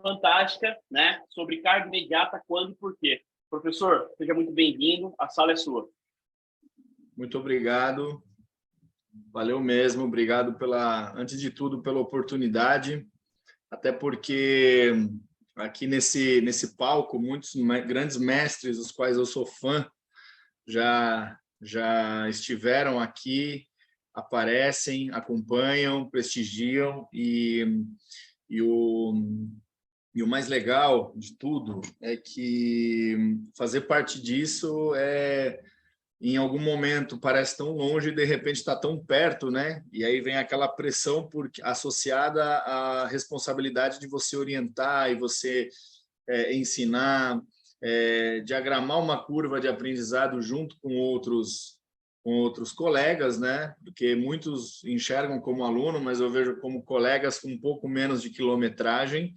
fantástica, né, sobre carga imediata, quando e por quê. Professor, seja muito bem-vindo, a sala é sua. Muito obrigado, valeu mesmo, obrigado antes de tudo, pela oportunidade, até porque aqui nesse palco, muitos grandes mestres, os quais eu sou fã, já estiveram aqui, aparecem, acompanham, prestigiam, e o mais legal de tudo é que fazer parte disso em algum momento parece tão longe e de repente está tão perto, né? E aí vem aquela pressão associada à responsabilidade de você orientar e você ensinar, diagramar uma curva de aprendizado junto com outros colegas, né? Porque muitos enxergam como aluno, mas eu vejo como colegas com um pouco menos de quilometragem.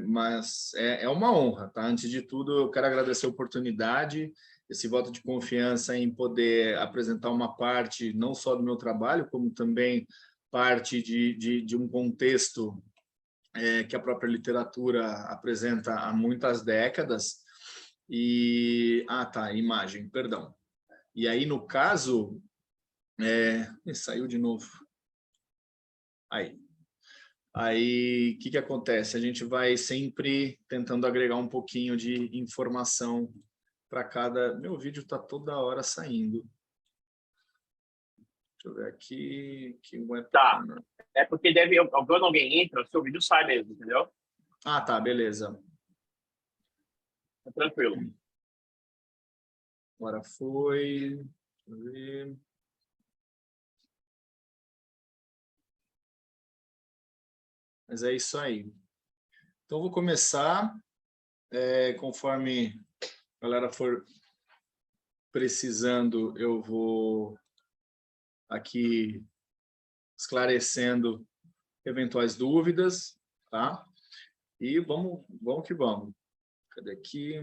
Mas é uma honra, tá? Antes de tudo, eu quero agradecer a oportunidade, esse voto de confiança em poder apresentar uma parte não só do meu trabalho, como também parte de um contexto que a própria literatura apresenta há muitas décadas. Imagem, perdão. E aí, no caso, saiu de novo. Aí, o que acontece? A gente vai sempre tentando agregar um pouquinho de informação para cada... Meu vídeo está toda hora saindo. Deixa eu ver aqui... Tá, é porque quando alguém entra, o seu vídeo sai mesmo, entendeu? Ah, tá, beleza. Tá tranquilo. Agora foi... Deixa eu ver... Mas é isso aí. Então, vou começar, conforme a galera for precisando, eu vou aqui esclarecendo eventuais dúvidas, tá? E vamos que vamos. Cadê aqui?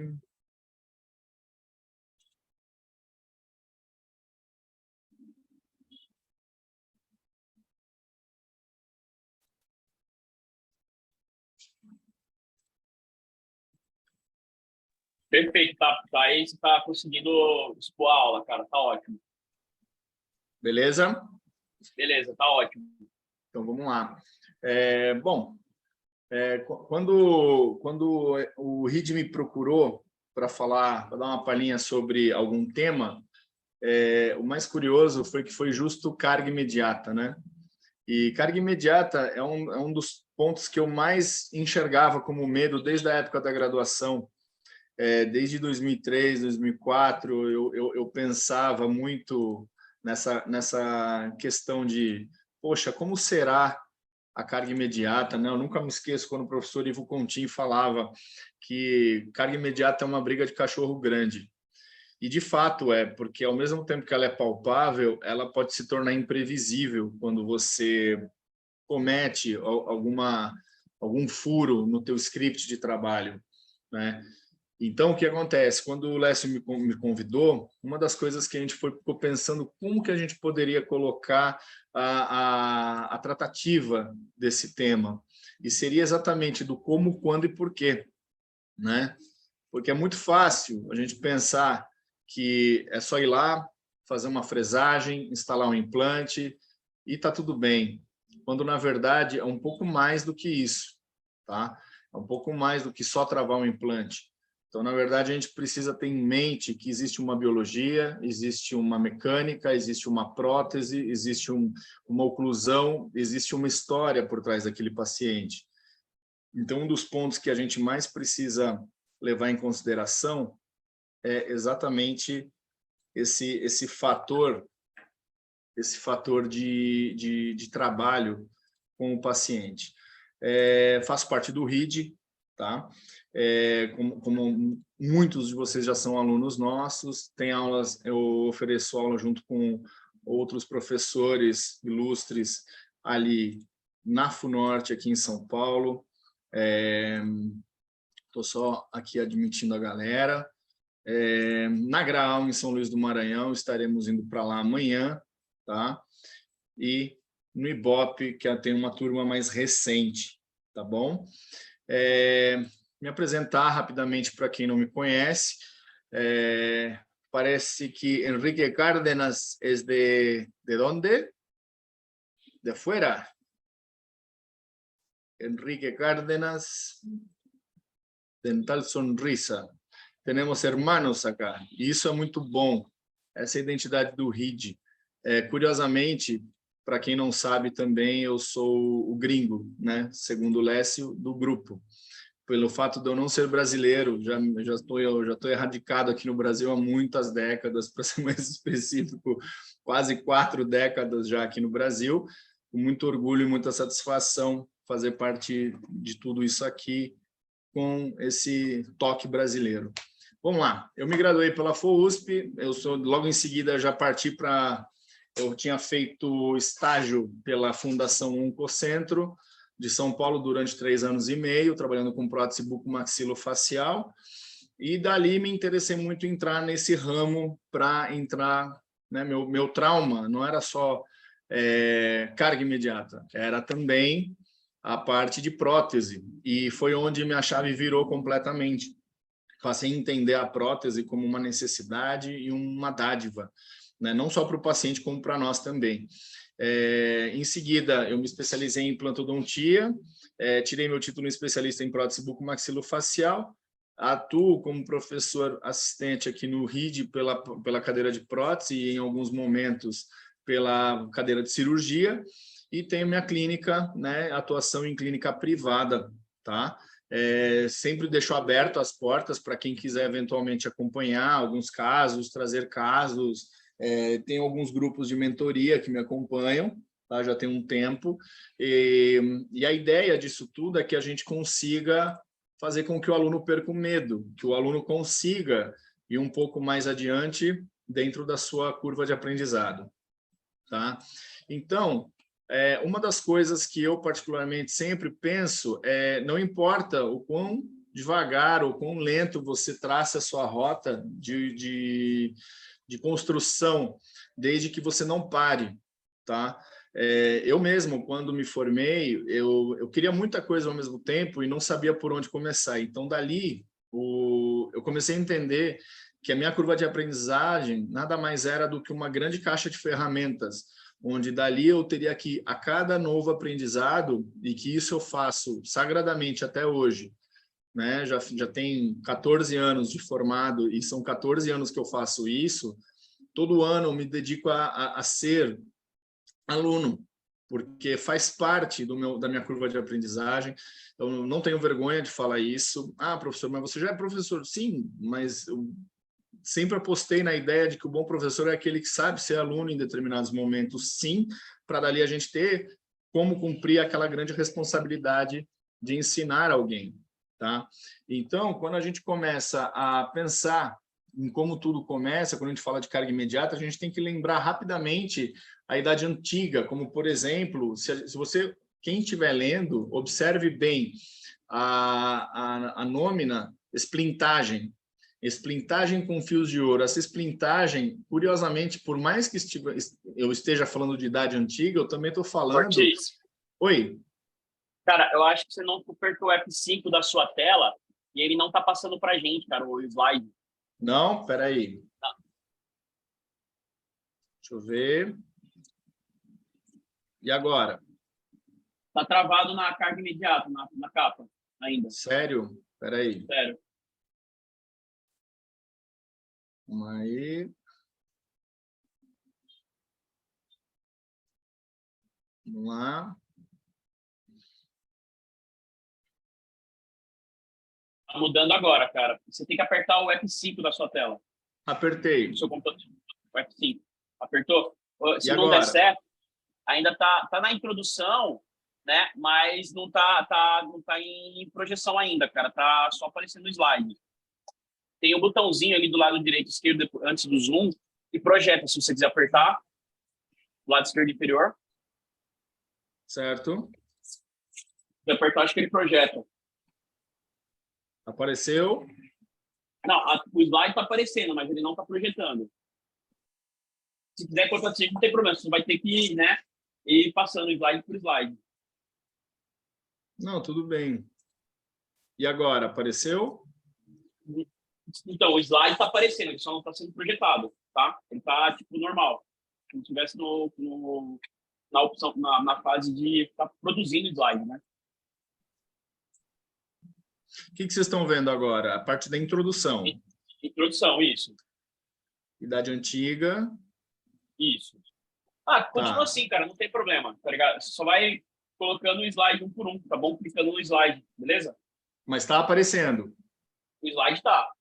Perfeito, tá aí, você tá conseguindo expor a aula, cara, tá ótimo. Beleza? Beleza, tá ótimo. Então, vamos lá. Quando o Reed me procurou para dar uma palhinha sobre algum tema, o mais curioso foi que foi justo carga imediata, né? E carga imediata é um dos pontos que eu mais enxergava como medo desde a época da graduação. Desde 2003, 2004, eu pensava muito nessa questão de, poxa, como será a carga imediata, né? Eu nunca me esqueço quando o professor Ivo Contin falava que carga imediata é uma briga de cachorro grande. E, de fato, porque ao mesmo tempo que ela é palpável, ela pode se tornar imprevisível quando você comete algum furo no teu script de trabalho, né? Então, o que acontece? Quando o Lécio me convidou, uma das coisas que a gente ficou pensando como que a gente poderia colocar a tratativa desse tema. E seria exatamente do como, quando e porquê, né? Porque é muito fácil a gente pensar que é só ir lá, fazer uma fresagem, instalar um implante e está tudo bem. Quando, na verdade, é um pouco mais do que isso, tá? É um pouco mais do que só travar um implante. Então, na verdade, a gente precisa ter em mente que existe uma biologia, existe uma mecânica, existe uma prótese, existe uma oclusão, existe uma história por trás daquele paciente. Então, um dos pontos que a gente mais precisa levar em consideração é exatamente esse fator de trabalho com o paciente. Faço parte do RID, tá? Como muitos de vocês já são alunos nossos, eu ofereço aula junto com outros professores ilustres ali na FUNORTE, aqui em São Paulo. Estou só aqui admitindo a galera. Na Graal, em São Luís do Maranhão, estaremos indo para lá amanhã, tá? E no IBOP, que tem uma turma mais recente. tá bom? Me apresentar rapidamente para quem não me conhece. Parece que Enrique Cárdenas é de onde? De fora. Enrique Cárdenas, Dental Sonrisa. Temos hermanos acá, e isso é muito bom, essa é a identidade do RID. Curiosamente, para quem não sabe também, eu sou o gringo, né? Segundo o Lécio, do grupo. Pelo fato de eu não ser brasileiro, já estou erradicado aqui no Brasil há muitas décadas, para ser mais específico, quase 4 décadas já aqui no Brasil, com muito orgulho e muita satisfação fazer parte de tudo isso aqui com esse toque brasileiro. Vamos lá, eu me graduei pela FOUSP, logo em seguida já parti para... Eu tinha feito estágio pela Fundação Oncocentro de São Paulo durante 3 anos e meio, trabalhando com prótese bucomaxilofacial, e dali me interessei muito em entrar nesse ramo para entrar, né, meu trauma não era só carga imediata, era também a parte de prótese, e foi onde minha chave virou completamente. Passei a entender a prótese como uma necessidade e uma dádiva, né? Não só para o paciente, como para nós também. Em seguida, eu me especializei em implantodontia, tirei meu título de especialista em prótese bucomaxilofacial, atuo como professor assistente aqui no RID pela cadeira de prótese e, em alguns momentos, pela cadeira de cirurgia, e tenho minha clínica, né, atuação em clínica privada, tá? Sempre deixo aberto as portas para quem quiser eventualmente acompanhar alguns casos, trazer casos. Tem alguns grupos de mentoria que me acompanham, tá? Já tem um tempo, e a ideia disso tudo é que a gente consiga fazer com que o aluno perca o medo, que o aluno consiga ir um pouco mais adiante dentro da sua curva de aprendizado, tá? Então, uma das coisas que eu particularmente sempre penso não importa o quão devagar ou quão lento você traça a sua rota de construção, desde que você não pare, tá? Eu mesmo, quando me formei, eu queria muita coisa ao mesmo tempo e não sabia por onde começar. Então, dali, eu comecei a entender que a minha curva de aprendizagem nada mais era do que uma grande caixa de ferramentas, onde dali eu teria que, a cada novo aprendizado, e que isso eu faço sagradamente até hoje, né? Já tem 14 anos de formado e são 14 anos que eu faço isso. Todo ano eu me dedico a ser aluno, porque faz parte da minha curva de aprendizagem. Eu não tenho vergonha de falar isso. Ah, professor, mas você já é professor? Sim, mas eu sempre apostei na ideia de que o bom professor é aquele que sabe ser aluno em determinados momentos, sim, para dali a gente ter como cumprir aquela grande responsabilidade de ensinar alguém, tá? Então, quando a gente começa a pensar em como tudo começa, quando a gente fala de carga imediata, a gente tem que lembrar rapidamente a idade antiga, como, por exemplo, se você, quem estiver lendo, observe bem a nômina esplintagem. Esplintagem com fios de ouro. Essa esplintagem, curiosamente, por mais que eu esteja falando de idade antiga, eu também estou falando... Ortiz. Oi. Cara, eu acho que você não apertou o F5 da sua tela e ele não está passando para a gente, cara, o slide. Não? Espera aí. Não. Deixa eu ver. E agora? Está travado na carga imediata, na capa, ainda. Sério? Espera aí. Sério. Vamos aí. Vamos lá. Tá mudando agora, cara. Você tem que apertar o F5 da sua tela. Apertei. Do seu computador. O F5. Apertou? Se E não agora? der certo, ainda tá na introdução, né? Mas não tá em projeção ainda, cara. Tá só aparecendo o slide. Tem um botãozinho ali do lado direito e esquerdo antes do zoom e projeta, se você quiser apertar. Do lado esquerdo inferior. Certo. Se apertar, acho que ele projeta. Apareceu. Não, o slide está aparecendo, mas ele não está projetando. Se quiser cortar assim, não tem problema. Você vai ter que, né, ir passando slide por slide. Não, tudo bem. E agora, apareceu? Então, o slide está aparecendo, ele só não está sendo projetado, tá? Ele está, tipo, normal. Como se estivesse na opção, na fase de estar produzindo slide, né? O que vocês estão vendo agora? A parte da introdução. Introdução, isso. Idade Antiga. Isso. Ah, continua Tá. assim, cara, não tem problema, tá ligado? Você só vai colocando o slide um por um, tá bom? Clicando no slide, beleza? Mas está aparecendo. O slide tá,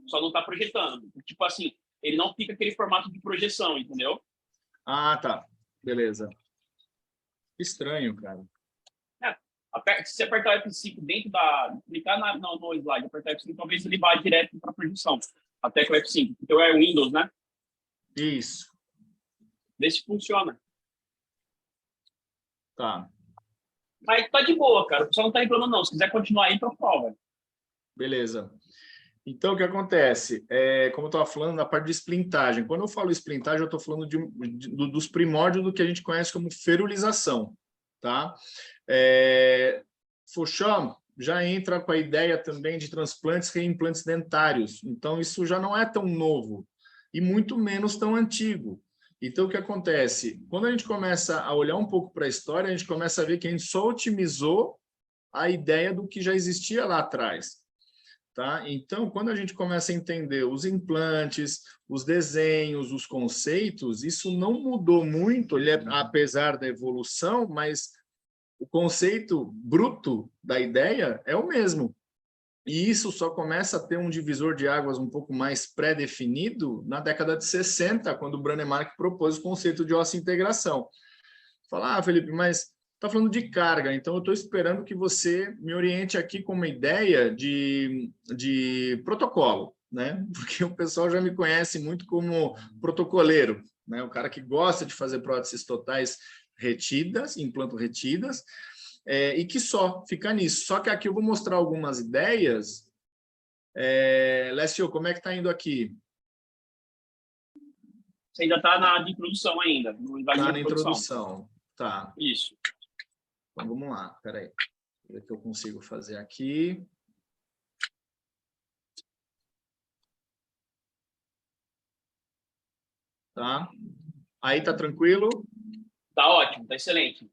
só não tá projetando. Tipo assim, ele não fica aquele formato de projeção, entendeu? Ah, tá. Beleza. Estranho, cara. Se você apertar o F5 dentro clicar no slide, apertar F5, talvez ele vá direto para a projeção. A tecla F5, porque é o Windows, né? Isso. Vê se funciona. Tá. Mas tá de boa, cara. O pessoal não tá reclamando, não. Se quiser continuar aí, então prova. Beleza. Então, o que acontece? Como eu estava falando, na parte de splintagem. Quando eu falo splintagem, eu estou falando dos primórdios do que a gente conhece como ferulização. Tá? Faucham já entra com a ideia também de transplantes e reimplantes dentários. Então, isso já não é tão novo e muito menos tão antigo. Então, o que acontece? Quando a gente começa a olhar um pouco para a história, a gente começa a ver que a gente só otimizou a ideia do que já existia lá atrás. Tá? Então, quando a gente começa a entender os implantes, os desenhos, os conceitos, isso não mudou muito, apesar da evolução, mas o conceito bruto da ideia é o mesmo. E isso só começa a ter um divisor de águas um pouco mais pré-definido na década de 60, quando o Brannemark propôs o conceito de osseointegração. Falar, Felipe, mas está falando de carga, então eu estou esperando que você me oriente aqui com uma ideia de protocolo, né? Porque o pessoal já me conhece muito como protocoleiro, né? O cara que gosta de fazer próteses totais retidas, implanto retidas, e que só fica nisso. Só que aqui eu vou mostrar algumas ideias. Lécio, como é que está indo aqui? Você ainda está na de introdução ainda. Está na introdução. Tá. Isso. Então, vamos lá. Espera aí. Ver o que eu consigo fazer aqui. Tá? Aí tá tranquilo? Tá ótimo, tá excelente.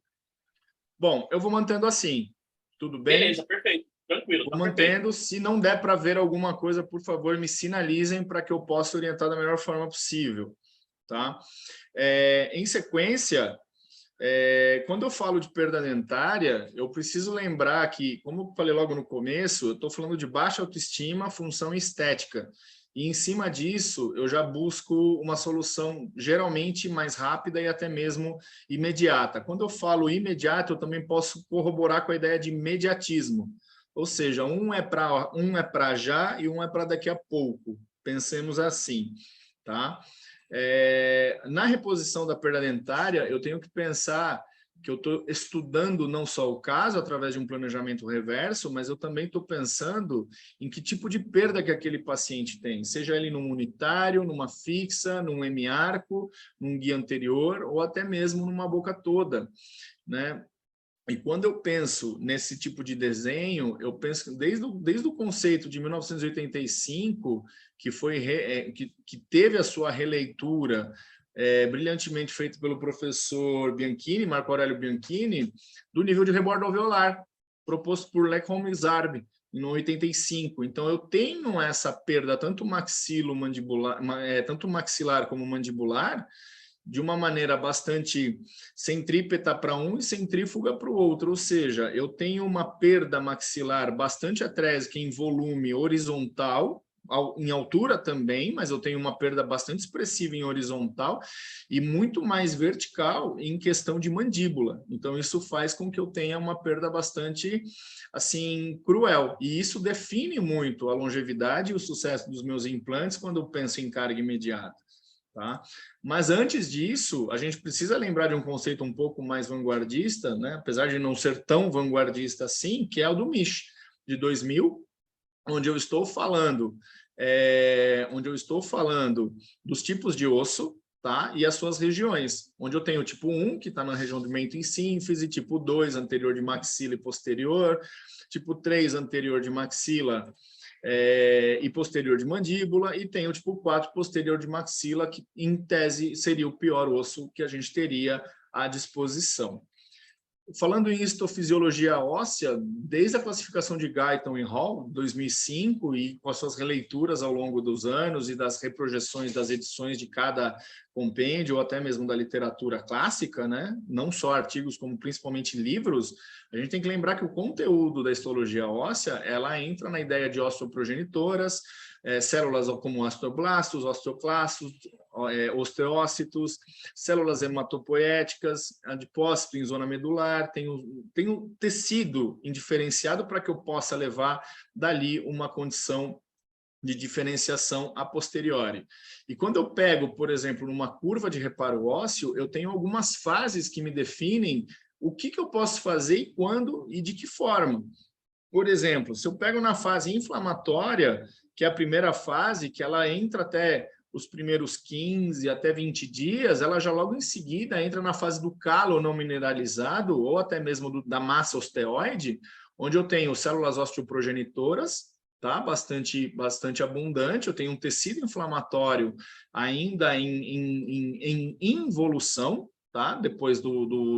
Bom, eu vou mantendo assim. Tudo bem? Beleza, perfeito. Tranquilo, Vou tá mantendo. perfeito. Se não der para ver alguma coisa, por favor, me sinalizem para que eu possa orientar da melhor forma possível. Tá? Em sequência, quando eu falo de perda dentária, eu preciso lembrar que, como eu falei logo no começo, eu estou falando de baixa autoestima, função e estética. E, em cima disso, eu já busco uma solução geralmente mais rápida e até mesmo imediata. Quando eu falo imediato, eu também posso corroborar com a ideia de imediatismo. Ou seja, um é para já e um é para daqui a pouco. Pensemos assim, tá? Na reposição da perda dentária, eu tenho que pensar que eu estou estudando não só o caso através de um planejamento reverso, mas eu também estou pensando em que tipo de perda que aquele paciente tem, seja ele num unitário, numa fixa, num hemiarco, num guia anterior ou até mesmo numa boca toda, né? E quando eu penso nesse tipo de desenho, eu penso desde o conceito de 1985, que que teve a sua releitura brilhantemente feita pelo professor Bianchini, Marco Aurélio Bianchini, do nível de rebordo alveolar, proposto por Lekholm Zarb, em 85. Então, eu tenho essa perda tanto tanto maxilar como mandibular, de uma maneira bastante centrípeta para um e centrífuga para o outro, ou seja, eu tenho uma perda maxilar bastante atrésica em volume horizontal, em altura também, mas eu tenho uma perda bastante expressiva em horizontal e muito mais vertical em questão de mandíbula. Então, isso faz com que eu tenha uma perda bastante, assim, cruel. E isso define muito a longevidade e o sucesso dos meus implantes quando eu penso em carga imediata. Tá? Mas antes disso, a gente precisa lembrar de um conceito um pouco mais vanguardista, né? Apesar de não ser tão vanguardista assim, que é o do MISH, de 2000, onde eu estou falando dos tipos de osso, tá? E as suas regiões, onde eu tenho o tipo 1, que está na região do mento e sínfise, tipo 2, anterior de maxila e posterior, tipo 3, anterior de maxila e posterior de mandíbula, e tem o tipo 4, posterior de maxila, que em tese seria o pior osso que a gente teria à disposição. Falando em histofisiologia óssea, desde a classificação de Guyton e Hall, 2005, e com as suas releituras ao longo dos anos e das reprojeções das edições de cada compêndio, ou até mesmo da literatura clássica, né? Não só artigos, como principalmente livros, a gente tem que lembrar que o conteúdo da histologia óssea, ela entra na ideia de osteoprogenitoras, células como osteoblastos, osteoclastos, osteócitos, células hematopoéticas, adipócito em zona medular, tem um tecido indiferenciado para que eu possa levar dali uma condição de diferenciação a posteriori. E quando eu pego, por exemplo, numa curva de reparo ósseo, eu tenho algumas fases que me definem o que eu posso fazer e quando e de que forma. Por exemplo, se eu pego na fase inflamatória, que é a primeira fase, que ela entra até os primeiros 15 até 20 dias, ela já logo em seguida entra na fase do calo não mineralizado, ou até mesmo da massa osteoide, onde eu tenho células osteoprogenitoras, tá? Bastante abundante, eu tenho um tecido inflamatório ainda em involução, tá? Depois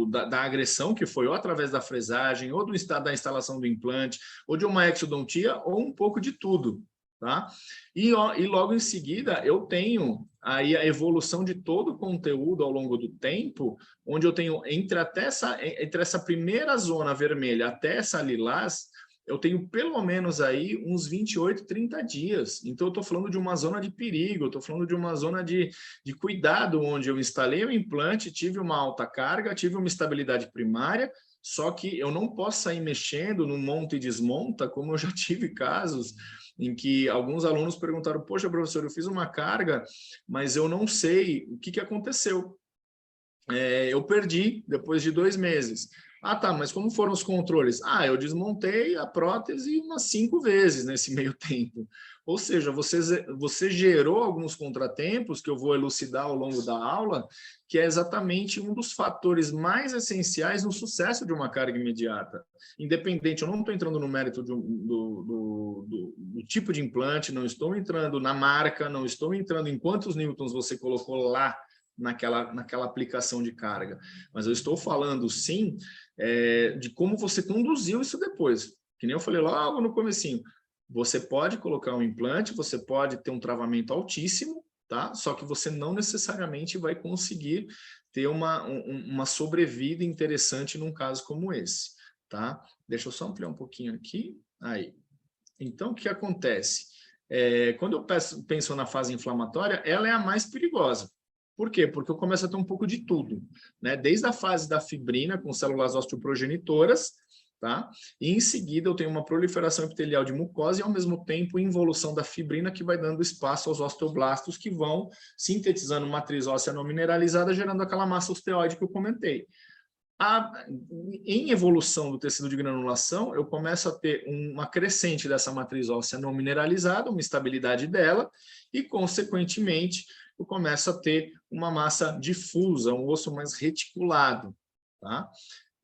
da agressão, que foi ou através da fresagem, ou da instalação do implante, ou de uma exodontia, ou um pouco de tudo. Tá? E logo em seguida eu tenho aí a evolução de todo o conteúdo ao longo do tempo, onde eu tenho entre essa primeira zona vermelha até essa lilás, eu tenho pelo menos aí uns 28, 30 dias. Então eu estou falando de uma zona de perigo, eu estou falando de uma zona de cuidado, onde eu instalei o implante, tive uma alta carga, tive uma estabilidade primária, só que eu não posso sair mexendo no monta e desmonta, como eu já tive casos em que alguns alunos perguntaram, poxa, professor, eu fiz uma carga, mas eu não sei o que aconteceu. Eu perdi depois de 2 meses. Ah, tá, mas como foram os controles? Ah, eu desmontei a prótese umas 5 vezes nesse meio tempo. Ou seja, você gerou alguns contratempos que eu vou elucidar ao longo da aula, que é exatamente um dos fatores mais essenciais no sucesso de uma carga imediata. Independente, eu não estou entrando no mérito do tipo de implante, não estou entrando na marca, não estou entrando em quantos newtons você colocou lá naquela aplicação de carga. Mas eu estou falando, sim, de como você conduziu isso depois. Que nem eu falei logo no comecinho. Você pode colocar um implante, você pode ter um travamento altíssimo, tá? Só que você não necessariamente vai conseguir ter uma sobrevida interessante num caso como esse, tá? Deixa eu só ampliar um pouquinho aqui. Aí. Então, o que acontece? Quando eu penso na fase inflamatória, ela é a mais perigosa. Por quê? Porque eu começo a ter um pouco de tudo, né? Desde a fase da fibrina, com células osteoprogenitoras, tá? E em seguida eu tenho uma proliferação epitelial de mucosa e, ao mesmo tempo, involução da fibrina, que vai dando espaço aos osteoblastos, que vão sintetizando matriz óssea não mineralizada, gerando aquela massa osteoide que eu comentei. Em evolução do tecido de granulação, eu começo a ter uma crescente dessa matriz óssea não mineralizada, uma estabilidade dela, e, consequentemente, eu começo a ter uma massa difusa, um osso mais reticulado, tá?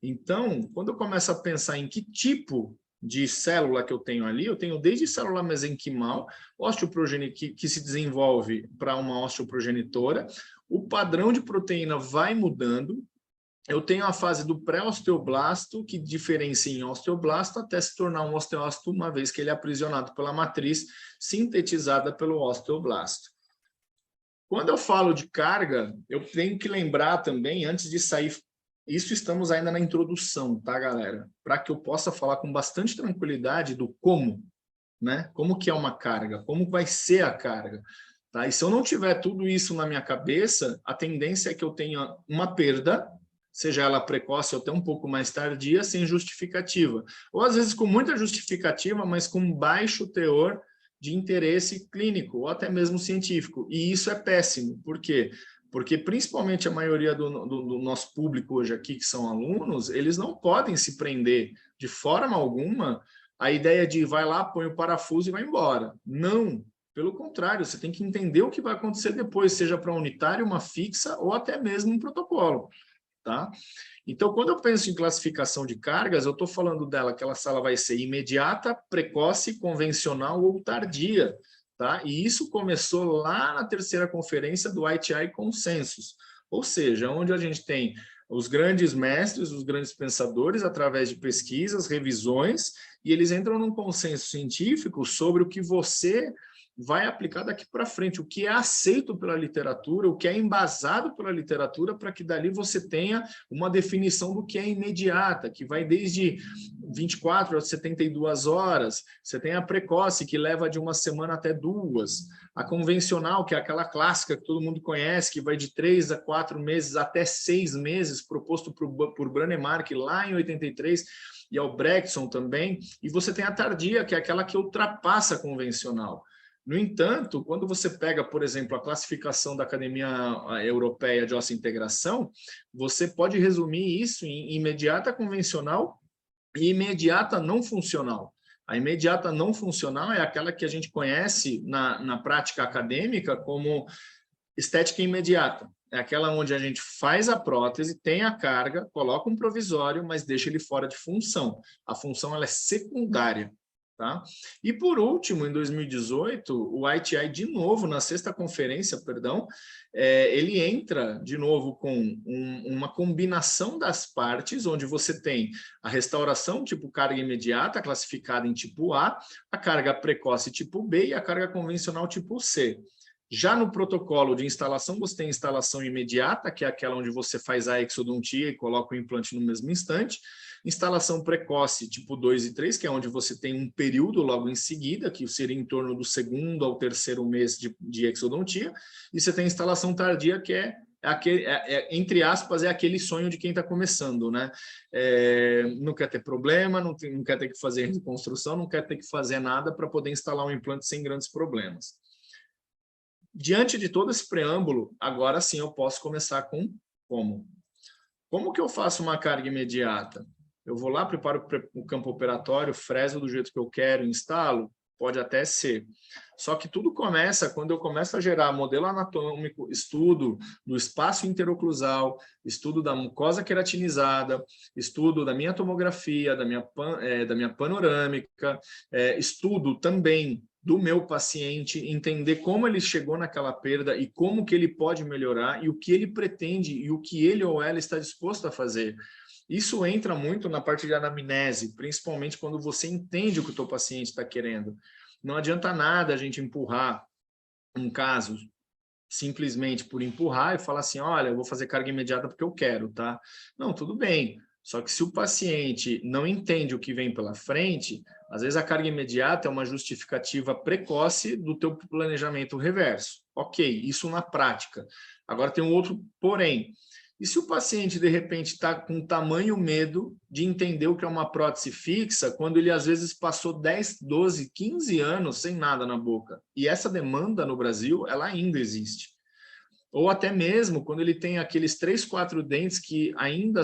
Então, quando eu começo a pensar em que tipo de célula que eu tenho ali, eu tenho desde célula mesenquimal, que se desenvolve para uma osteoprogenitora, o padrão de proteína vai mudando, eu tenho a fase do pré-osteoblasto, que diferencia em osteoblasto até se tornar um osteócito, uma vez que ele é aprisionado pela matriz sintetizada pelo osteoblasto. Quando eu falo de carga, eu tenho que lembrar também, antes de sair, isso estamos ainda na introdução, tá, galera? Para que eu possa falar com bastante tranquilidade do como, né? Como que é uma carga, como vai ser a carga, tá? E se eu não tiver tudo isso na minha cabeça, a tendência é que eu tenha uma perda, seja ela precoce ou até um pouco mais tardia, sem justificativa. Ou às vezes com muita justificativa, mas com baixo teor de interesse clínico ou até mesmo científico. E isso é péssimo. Por quê? Porque principalmente a maioria do nosso público hoje aqui, que são alunos, eles não podem se prender de forma alguma à ideia de vai lá, põe o parafuso e vai embora. Não. Pelo contrário, você tem que entender o que vai acontecer depois, seja para unitário, uma fixa ou até mesmo um protocolo, tá? Então, quando eu penso em classificação de cargas, eu estou falando dela que ela vai ser imediata, precoce, convencional ou tardia, tá? E isso começou lá na terceira conferência do ITI Consensus, ou seja, onde a gente tem os grandes mestres, os grandes pensadores, através de pesquisas, revisões, e eles entram num consenso científico sobre o que você vai aplicar daqui para frente, o que é aceito pela literatura, o que é embasado pela literatura, para que dali você tenha uma definição do que é imediata, que vai desde 24 a 72 horas, você tem a precoce, que leva de uma semana até 2, a convencional, que é aquela clássica que todo mundo conhece, que vai de 3 a 4 meses até 6 meses, proposto por Brannemark lá em 83, e ao Breckson também, e você tem a tardia, que é aquela que ultrapassa a convencional. No entanto, quando você pega, por exemplo, a classificação da Academia Europeia de Osseointegração, você pode resumir isso em imediata convencional e imediata não funcional. A imediata não funcional é aquela que a gente conhece na prática acadêmica como estética imediata. É aquela onde a gente faz a prótese, tem a carga, coloca um provisório, mas deixa ele fora de função. A função ela é secundária. Tá? E, por último, em 2018, o ITI, de novo, na sexta conferência, perdão, ele entra, de novo, com uma combinação das partes, onde você tem a restauração tipo carga imediata, classificada em tipo A, a carga precoce tipo B e a carga convencional tipo C. Já no protocolo de instalação, você tem instalação imediata, que é aquela onde você faz a exodontia e coloca o implante no mesmo instante. Instalação precoce, tipo 2 e 3, que é onde você tem um período logo em seguida, que seria em torno do 2º ao 3º mês de exodontia. E você tem instalação tardia, que entre aspas, é aquele sonho de quem está começando, né? Não quer ter problema, não quer ter que fazer reconstrução, não quer ter que fazer nada para poder instalar um implante sem grandes problemas. Diante de todo esse preâmbulo, agora sim eu posso começar com como. Como que eu faço uma carga imediata? Eu vou lá, preparo o campo operatório, freso do jeito que eu quero, instalo? Pode até ser. Só que tudo começa quando eu começo a gerar modelo anatômico, estudo do espaço interoclusal, estudo da mucosa queratinizada, estudo da minha tomografia, da minha panorâmica, estudo também do meu paciente, entender como ele chegou naquela perda e como que ele pode melhorar e o que ele pretende e o que ele ou ela está disposto a fazer. Isso entra muito na parte de anamnese, principalmente quando você entende o que o teu paciente está querendo. Não adianta nada a gente empurrar um caso simplesmente por empurrar e falar assim, olha, eu vou fazer carga imediata porque eu quero, tá? Não, tudo bem. Só que se o paciente não entende o que vem pela frente, às vezes a carga imediata é uma justificativa precoce do teu planejamento reverso. Ok, isso na prática. Agora tem um outro porém. E se o paciente, de repente, está com tamanho medo de entender o que é uma prótese fixa, quando ele, às vezes, passou 10, 12, 15 anos sem nada na boca? E essa demanda no Brasil, ela ainda existe. Ou até mesmo quando ele tem aqueles 3, 4 dentes que ainda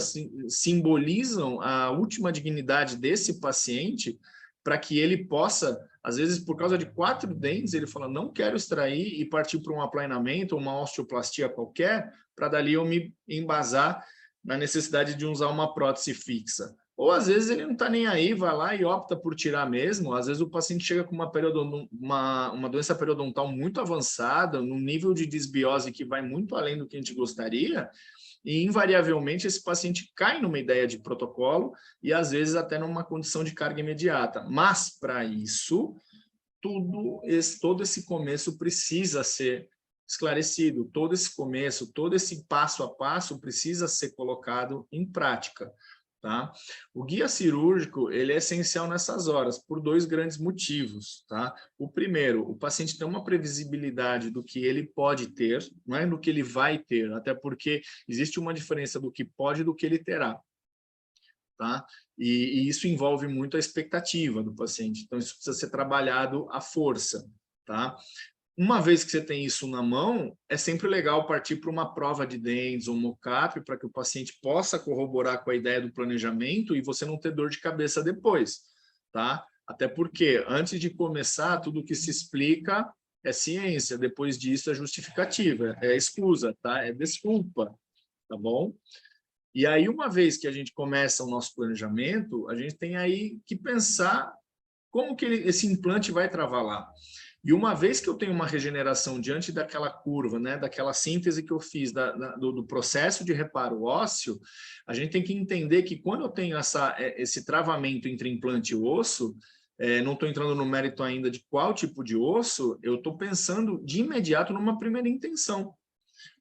simbolizam a última dignidade desse paciente, para que ele possa, às vezes, por causa de 4 dentes, ele fala, não quero extrair e partir para um aplainamento ou uma osteoplastia qualquer, para dali eu me embasar na necessidade de usar uma prótese fixa. Ou, às vezes, ele não está nem aí, vai lá e opta por tirar mesmo. Às vezes, o paciente chega com uma doença periodontal muito avançada, num nível de disbiose que vai muito além do que a gente gostaria, e, invariavelmente, esse paciente cai numa ideia de protocolo e, às vezes, até numa condição de carga imediata. Mas, para isso, todo esse começo precisa ser esclarecido. Todo esse começo, todo esse passo a passo precisa ser colocado em prática. Tá? O guia cirúrgico ele é essencial nessas horas, por 2 grandes motivos. Tá? O primeiro, o paciente tem uma previsibilidade do que ele pode ter, não é do que ele vai ter, até porque existe uma diferença do que pode e do que ele terá. Tá? E isso envolve muito a expectativa do paciente, então isso precisa ser trabalhado à força. Tá? Uma vez que você tem isso na mão, é sempre legal partir para uma prova de dentes, um mock-up, para que o paciente possa corroborar com a ideia do planejamento e você não ter dor de cabeça depois, tá? Até porque, antes de começar, tudo que se explica é ciência, depois disso é justificativa, é excusa, tá? É desculpa, tá bom? E aí, uma vez que a gente começa o nosso planejamento, a gente tem aí que pensar como que esse implante vai travar lá. E uma vez que eu tenho uma regeneração diante daquela curva, né, daquela síntese que eu fiz do processo de reparo ósseo, a gente tem que entender que quando eu tenho esse travamento entre implante e osso, não estou entrando no mérito ainda de qual tipo de osso, eu estou pensando de imediato numa primeira intenção.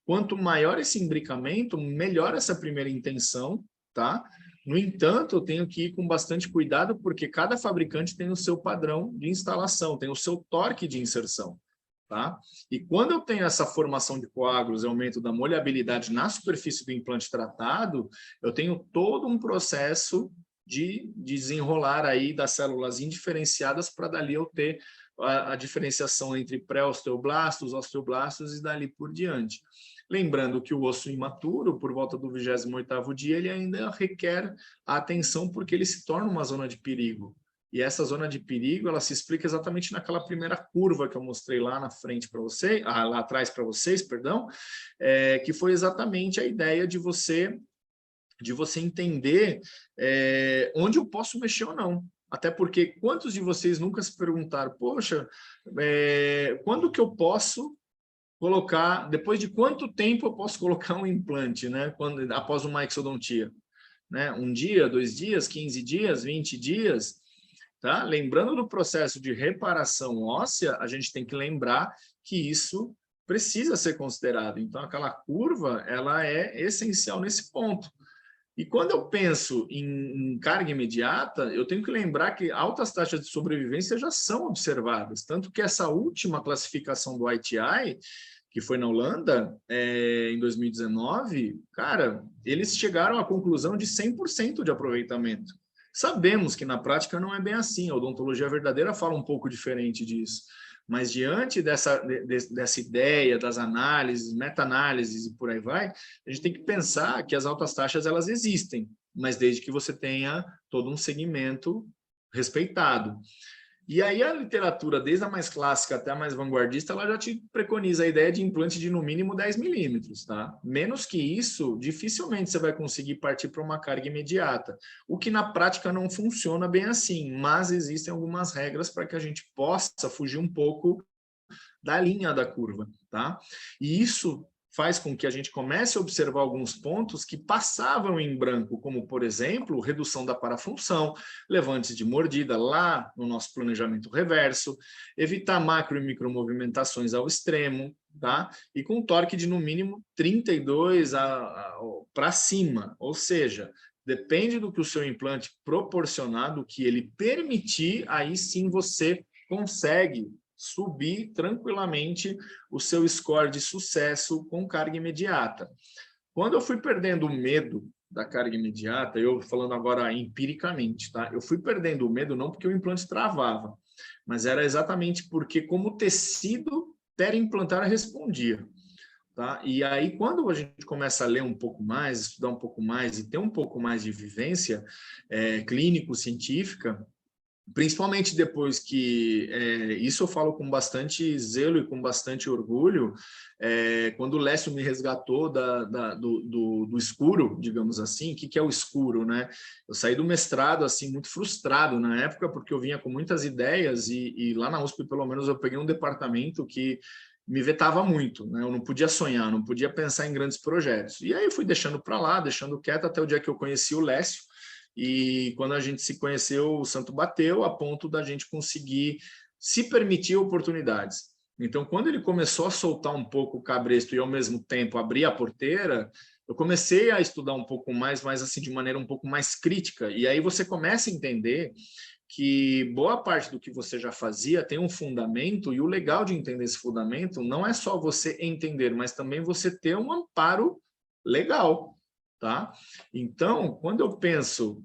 Quanto maior esse imbricamento, melhor essa primeira intenção, tá? No entanto, eu tenho que ir com bastante cuidado, porque cada fabricante tem o seu padrão de instalação, tem o seu torque de inserção, tá? E quando eu tenho essa formação de coágulos e aumento da molhabilidade na superfície do implante tratado, eu tenho todo um processo de desenrolar aí das células indiferenciadas para dali eu ter a diferenciação entre pré-osteoblastos, osteoblastos e dali por diante. Lembrando que o osso imaturo, por volta do 28º dia, ele ainda requer a atenção porque ele se torna uma zona de perigo. E essa zona de perigo, ela se explica exatamente naquela primeira curva que eu mostrei lá na frente para vocês, lá atrás para vocês, perdão, que foi exatamente a ideia de você entender onde eu posso mexer ou não. Até porque quantos de vocês nunca se perguntaram, poxa, quando que eu posso colocar, depois de quanto tempo eu posso colocar um implante, né? Após uma exodontia, né? 1 dia, 2 dias, 15 dias, 20 dias, tá? Lembrando do processo de reparação óssea, a gente tem que lembrar que isso precisa ser considerado. Então, aquela curva, ela é essencial nesse ponto. E quando eu penso em carga imediata, eu tenho que lembrar que altas taxas de sobrevivência já são observadas, tanto que essa última classificação do ITI, que foi na Holanda, em 2019, cara, eles chegaram à conclusão de 100% de aproveitamento. Sabemos que na prática não é bem assim, a odontologia verdadeira fala um pouco diferente disso. Mas diante dessa ideia das análises, meta-análises e por aí vai, a gente tem que pensar que as altas taxas elas existem, mas desde que você tenha todo um segmento respeitado. E aí a literatura, desde a mais clássica até a mais vanguardista, ela já te preconiza a ideia de implante de no mínimo 10 milímetros, tá? Menos que isso, dificilmente você vai conseguir partir para uma carga imediata, o que na prática não funciona bem assim, mas existem algumas regras para que a gente possa fugir um pouco da linha da curva, tá? E isso faz com que a gente comece a observar alguns pontos que passavam em branco, como, por exemplo, redução da parafunção, levantes de mordida lá no nosso planejamento reverso, evitar macro e micromovimentações ao extremo, tá? E com torque de no mínimo 32 para cima, ou seja, depende do que o seu implante proporcionar, do que ele permitir, aí sim você consegue subir tranquilamente o seu score de sucesso com carga imediata. Quando eu fui perdendo o medo da carga imediata, eu falando agora empiricamente, tá? Eu fui perdendo o medo não porque o implante travava, mas era exatamente porque como o tecido periimplantar respondia. Tá? E aí, quando a gente começa a ler um pouco mais, estudar um pouco mais e ter um pouco mais de vivência clínico-científica, principalmente depois que, isso eu falo com bastante zelo e com bastante orgulho, quando o Lécio me resgatou do escuro, digamos assim. O que é o escuro, né? Eu saí do mestrado assim muito frustrado na época, porque eu vinha com muitas ideias e lá na USP, pelo menos, eu peguei um departamento que me vetava muito, né? Eu não podia sonhar, não podia pensar em grandes projetos. E aí eu fui deixando para lá, deixando quieto, até o dia que eu conheci o Lécio. E quando a gente se conheceu, o santo bateu a ponto da gente conseguir se permitir oportunidades. Então, quando ele começou a soltar um pouco o cabresto e, ao mesmo tempo, abrir a porteira, eu comecei a estudar um pouco mais, mas assim, de maneira um pouco mais crítica. E aí você começa a entender que boa parte do que você já fazia tem um fundamento, e o legal de entender esse fundamento não é só você entender, mas também você ter um amparo legal. Tá? Então, quando eu penso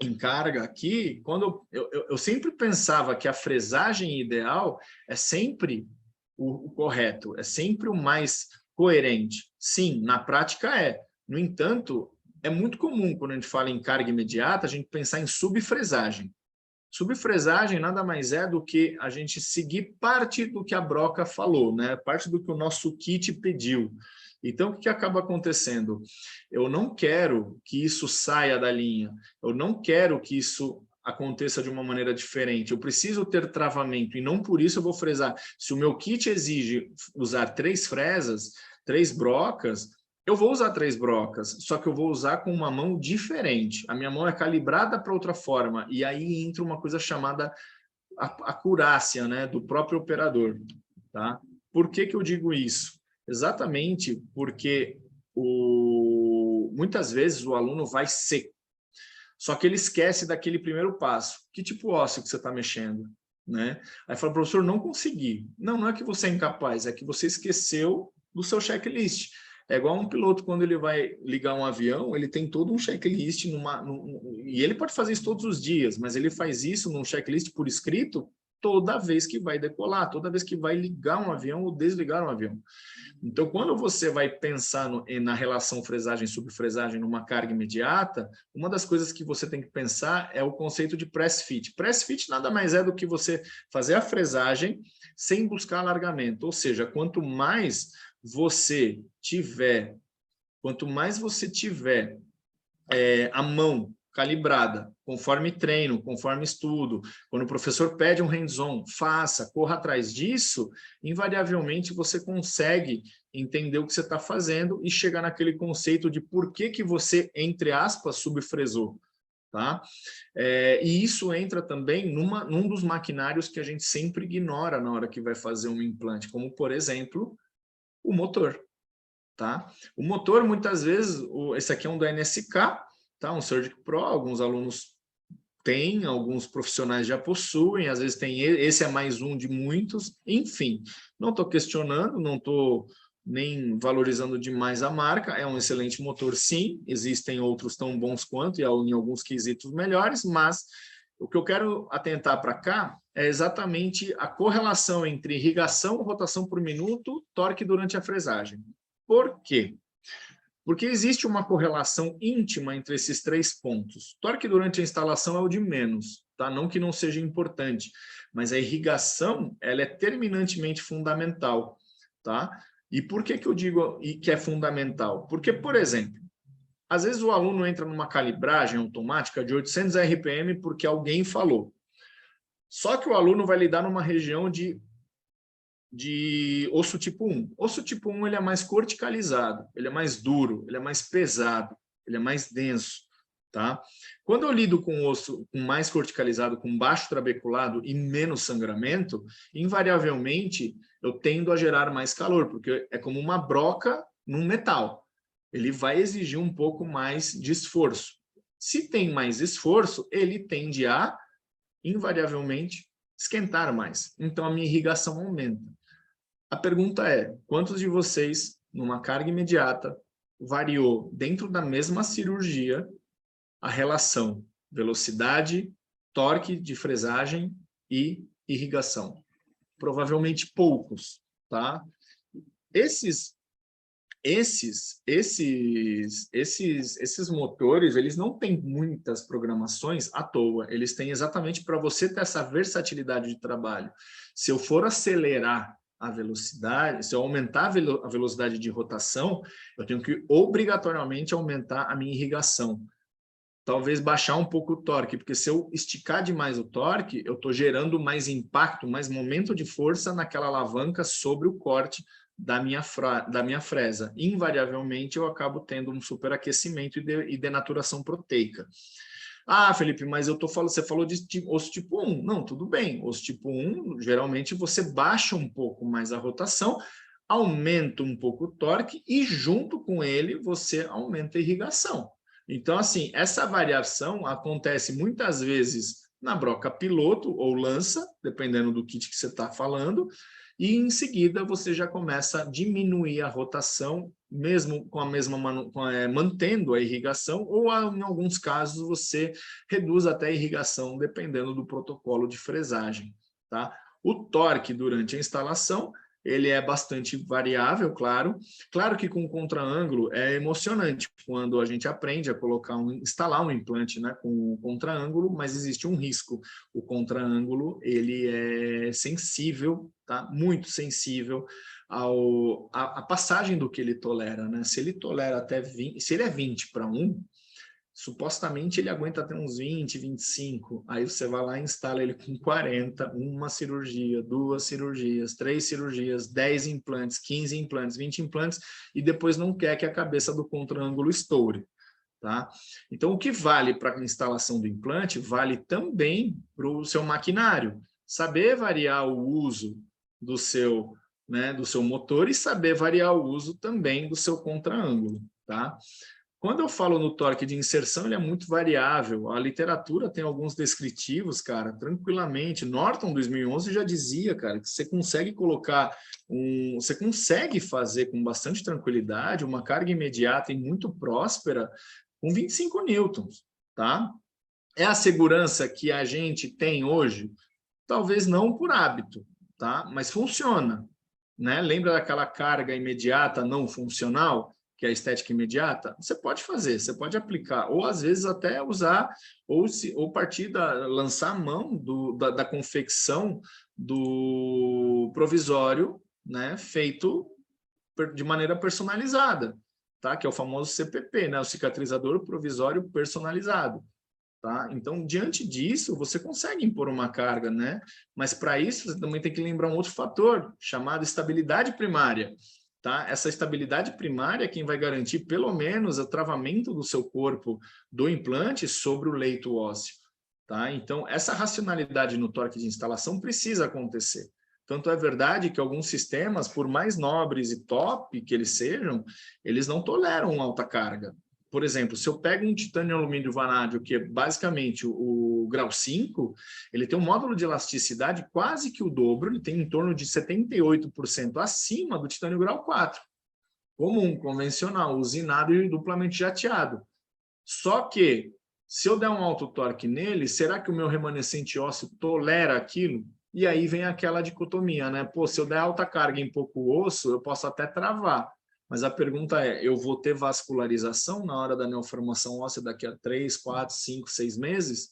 em carga aqui, quando eu sempre pensava que a fresagem ideal é sempre o correto, é sempre o mais coerente. Sim, na prática é. No entanto, é muito comum, quando a gente fala em carga imediata, a gente pensar em subfresagem. Subfresagem nada mais é do que a gente seguir parte do que a broca falou, né? Parte do que o nosso kit pediu. Então, o que acaba acontecendo? Eu não quero que isso saia da linha, eu não quero que isso aconteça de uma maneira diferente. Eu preciso ter travamento e não por isso eu vou fresar. Se o meu kit exige usar 3 fresas, 3 brocas, eu vou usar 3 brocas, só que eu vou usar com uma mão diferente. A minha mão é calibrada para outra forma, e aí entra uma coisa chamada acurácia, né, do próprio operador. Tá? Por que eu digo isso? Exatamente porque muitas vezes o aluno vai seco, só que ele esquece daquele primeiro passo. Que tipo ósseo que você está mexendo? Né? Aí fala, professor, não consegui. Não, não é que você é incapaz, é que você esqueceu do seu checklist. É igual um piloto, quando ele vai ligar um avião, ele tem todo um checklist, e ele pode fazer isso todos os dias, mas ele faz isso num checklist por escrito toda vez que vai decolar, toda vez que vai ligar um avião ou desligar um avião. Então, quando você vai pensar na relação fresagem-subfresagem numa carga imediata, uma das coisas que você tem que pensar é o conceito de press fit. Press fit nada mais é do que você fazer a fresagem sem buscar alargamento, ou seja, quanto mais você tiver a mão calibrada, conforme treino, conforme estudo, quando o professor pede um hands-on, faça, corra atrás disso, invariavelmente você consegue entender o que você está fazendo e chegar naquele conceito de por que você, entre aspas, subfresou. Tá? E isso entra também num dos maquinários que a gente sempre ignora na hora que vai fazer um implante, como, por exemplo, o motor. Tá? O motor, muitas vezes, esse aqui é um da NSK, tá? Um Surgic Pro, alguns alunos têm, alguns profissionais já possuem, às vezes tem esse é mais um de muitos, enfim, não estou questionando, não estou nem valorizando demais a marca, é um excelente motor sim, existem outros tão bons quanto e em alguns quesitos melhores, mas o que eu quero atentar para cá é exatamente a correlação entre irrigação, rotação por minuto, torque durante a fresagem. Por quê? Porque existe uma correlação íntima entre esses 3 pontos. Torque durante a instalação é o de menos, tá? Não que não seja importante, mas a irrigação ela é terminantemente fundamental. Tá? E por que eu digo que é fundamental? Porque, por exemplo, às vezes o aluno entra numa calibragem automática de 800 RPM porque alguém falou. Só que o aluno vai lidar numa região de osso tipo 1. Osso tipo 1 ele é mais corticalizado, ele é mais duro, ele é mais pesado, ele é mais denso. Tá? Quando eu lido com osso mais corticalizado, com baixo trabeculado e menos sangramento, invariavelmente eu tendo a gerar mais calor, porque é como uma broca num metal. Ele vai exigir um pouco mais de esforço. Se tem mais esforço, ele tende a, invariavelmente, esquentar mais. Então, a minha irrigação aumenta. A pergunta é, quantos de vocês, numa carga imediata, variou dentro da mesma cirurgia a relação velocidade, torque de fresagem e irrigação? Provavelmente poucos, tá? Esses motores, eles não têm muitas programações à toa, eles têm exatamente para você ter essa versatilidade de trabalho. Se eu for acelerar a velocidade, se eu aumentar a velocidade de rotação, eu tenho que obrigatoriamente aumentar a minha irrigação. Talvez baixar um pouco o torque, porque se eu esticar demais o torque, eu estou gerando mais impacto, mais momento de força naquela alavanca sobre o corte da minha fresa. Invariavelmente, eu acabo tendo um superaquecimento e denaturação proteica. Ah, Felipe, mas você falou de osso tipo 1. Não, tudo bem. Osso tipo 1, geralmente você baixa um pouco mais a rotação, aumenta um pouco o torque e junto com ele você aumenta a irrigação. Então, assim, essa variação acontece muitas vezes na broca piloto ou lança, dependendo do kit que você está falando, e em seguida você já começa a diminuir a rotação, mesmo com a mesma mantendo a irrigação, ou em alguns casos você reduz até a irrigação, dependendo do protocolo de fresagem. Tá? O torque durante a instalação ele é bastante variável, claro. Claro que com contra-ângulo é emocionante quando a gente aprende a instalar um implante, né, com contra-ângulo, mas existe um risco. O contra-ângulo, ele é sensível, tá? Muito sensível à passagem do que ele tolera, né? Se ele tolera até 20, se ele é 20:1, supostamente ele aguenta até uns 20, 25. Aí você vai lá e instala ele com 40, uma cirurgia, 2 cirurgias, 3 cirurgias, 10 implantes, 15 implantes, 20 implantes, e depois não quer que a cabeça do contra-ângulo estoure. Tá? Então, o que vale para a instalação do implante, vale também para o seu maquinário. Saber variar o uso do seu, né, do seu motor e saber variar o uso também do seu contra-ângulo. Tá? Quando eu falo no torque de inserção, ele é muito variável. A literatura tem alguns descritivos, cara, tranquilamente. Norton 2011 já dizia, cara, que você consegue colocar você consegue fazer com bastante tranquilidade uma carga imediata e muito próspera com 25 newtons, tá? É a segurança que a gente tem hoje? Talvez não por hábito, tá? Mas funciona, né? Lembra daquela carga imediata não funcional? Que é a estética imediata, você pode fazer, você pode aplicar, ou às vezes até usar, ou partir lançar a mão da confecção do provisório, né, feito de maneira personalizada, tá? Que é o famoso CPP, né, o cicatrizador provisório personalizado. Tá? Então, diante disso, você consegue impor uma carga, né? Mas para isso, você também tem que lembrar um outro fator, chamado estabilidade primária. Tá? Essa estabilidade primária é quem vai garantir, pelo menos, o travamento do seu corpo do implante sobre o leito ósseo. Tá? Então, essa racionalidade no torque de instalação precisa acontecer. Tanto é verdade que alguns sistemas, por mais nobres e top que eles sejam, eles não toleram alta carga. Por exemplo, se eu pego um titânio alumínio vanádio, que é basicamente o grau 5, ele tem um módulo de elasticidade quase que o dobro, ele tem em torno de 78% acima do titânio grau 4. Comum, convencional, usinado e duplamente jateado. Só que, se eu der um alto torque nele, será que o meu remanescente ósseo tolera aquilo? E aí vem aquela dicotomia, né? Pô, se eu der alta carga em pouco osso, eu posso até travar. Mas a pergunta é, eu vou ter vascularização na hora da neoformação óssea daqui a 3, 4, 5, 6 meses?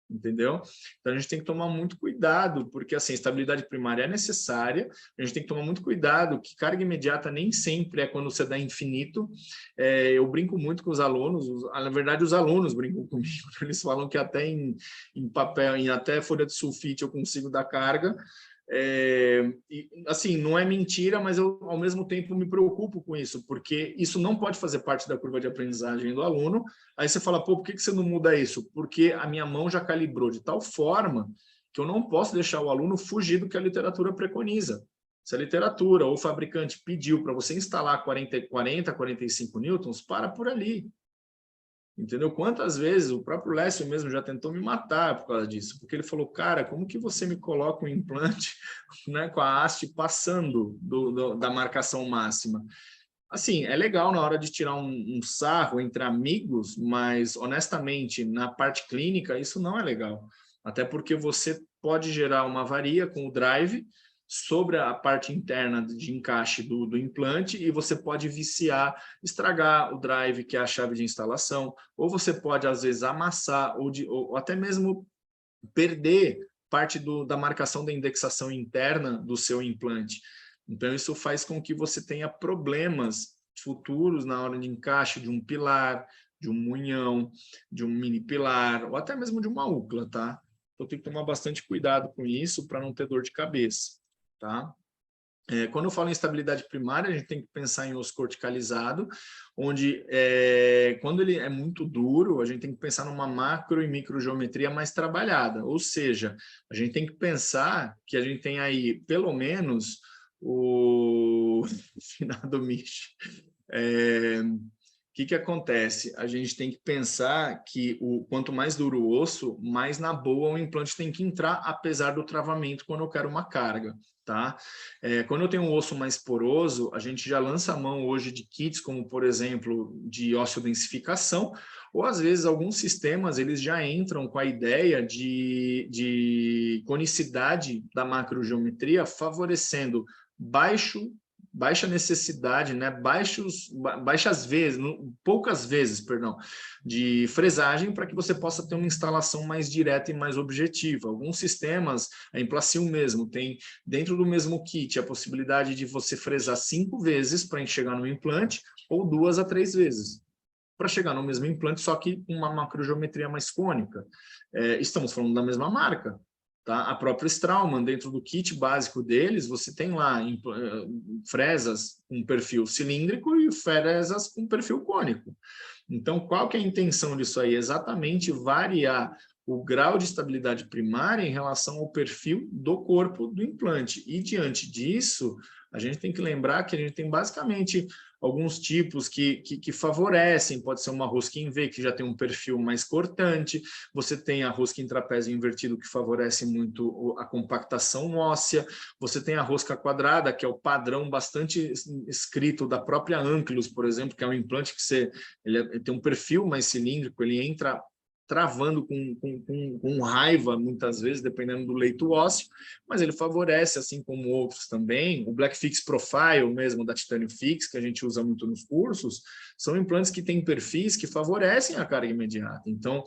Entendeu? Então, a gente tem que tomar muito cuidado, porque, assim, estabilidade primária é necessária, a gente tem que tomar muito cuidado, que carga imediata nem sempre é quando você dá infinito. Eu brinco muito com os alunos, na verdade, os alunos brincam comigo, eles falam que até em papel, em até folha de sulfite eu consigo dar carga. Assim, não é mentira, mas eu ao mesmo tempo me preocupo com isso, porque isso não pode fazer parte da curva de aprendizagem do aluno. Aí você fala, pô, por que você não muda isso? Porque a minha mão já calibrou de tal forma que eu não posso deixar o aluno fugir do que a literatura preconiza. Se a literatura ou o fabricante pediu para você instalar 40, 45 newtons, para por ali. Entendeu? Quantas vezes o próprio Lécio mesmo já tentou me matar por causa disso, porque ele falou, cara, como que você me coloca um implante, né, com a haste passando da marcação máxima? Assim, é legal na hora de tirar um sarro entre amigos, mas honestamente, na parte clínica, isso não é legal. Até porque você pode gerar uma avaria com o drive sobre a parte interna de encaixe do implante e você pode viciar, estragar o drive, que é a chave de instalação, ou você pode, às vezes, amassar ou até mesmo perder parte da marcação da indexação interna do seu implante. Então, isso faz com que você tenha problemas futuros na hora de encaixe de um pilar, de um munhão, de um mini pilar, ou até mesmo de uma UCLA, tá? Então, tem que tomar bastante cuidado com isso para não ter dor de cabeça. Tá? Quando eu falo em estabilidade primária, a gente tem que pensar em osso corticalizado, onde quando ele é muito duro, a gente tem que pensar numa macro e microgeometria mais trabalhada, ou seja, a gente tem que pensar que a gente tem aí pelo menos o finado Mich. O que acontece? A gente tem que pensar que quanto mais duro o osso, mais na boa o implante tem que entrar, apesar do travamento quando eu quero uma carga. Tá? Quando eu tenho um osso mais poroso, a gente já lança a mão hoje de kits, como por exemplo, de osteodensificação, ou às vezes alguns sistemas eles já entram com a ideia de conicidade da macrogeometria, favorecendo baixa necessidade, né? Baixas vezes, poucas vezes, perdão, de fresagem para que você possa ter uma instalação mais direta e mais objetiva. Alguns sistemas, a Emplacil mesmo, tem dentro do mesmo kit a possibilidade de você fresar 5 vezes para chegar no implante ou 2 a 3 vezes para chegar no mesmo implante, só que com uma macrogeometria mais cônica. Estamos falando da mesma marca. Tá? A própria Straumann, dentro do kit básico deles, você tem lá fresas com perfil cilíndrico e fresas com perfil cônico. Então, qual que é a intenção disso aí? Exatamente variar o grau de estabilidade primária em relação ao perfil do corpo do implante. E, diante disso, a gente tem que lembrar que a gente tem basicamente alguns tipos que favorecem, pode ser uma rosca em V, que já tem um perfil mais cortante, você tem a rosca em trapézio invertido, que favorece muito a compactação óssea, você tem a rosca quadrada, que é o padrão bastante escrito da própria Ankylos, por exemplo, que é um implante que ele tem um perfil mais cilíndrico, ele entra travando com raiva, muitas vezes, dependendo do leito ósseo, mas ele favorece, assim como outros também. O Black Fix Profile mesmo, da Titânio Fix, que a gente usa muito nos cursos, são implantes que têm perfis que favorecem a carga imediata. Então,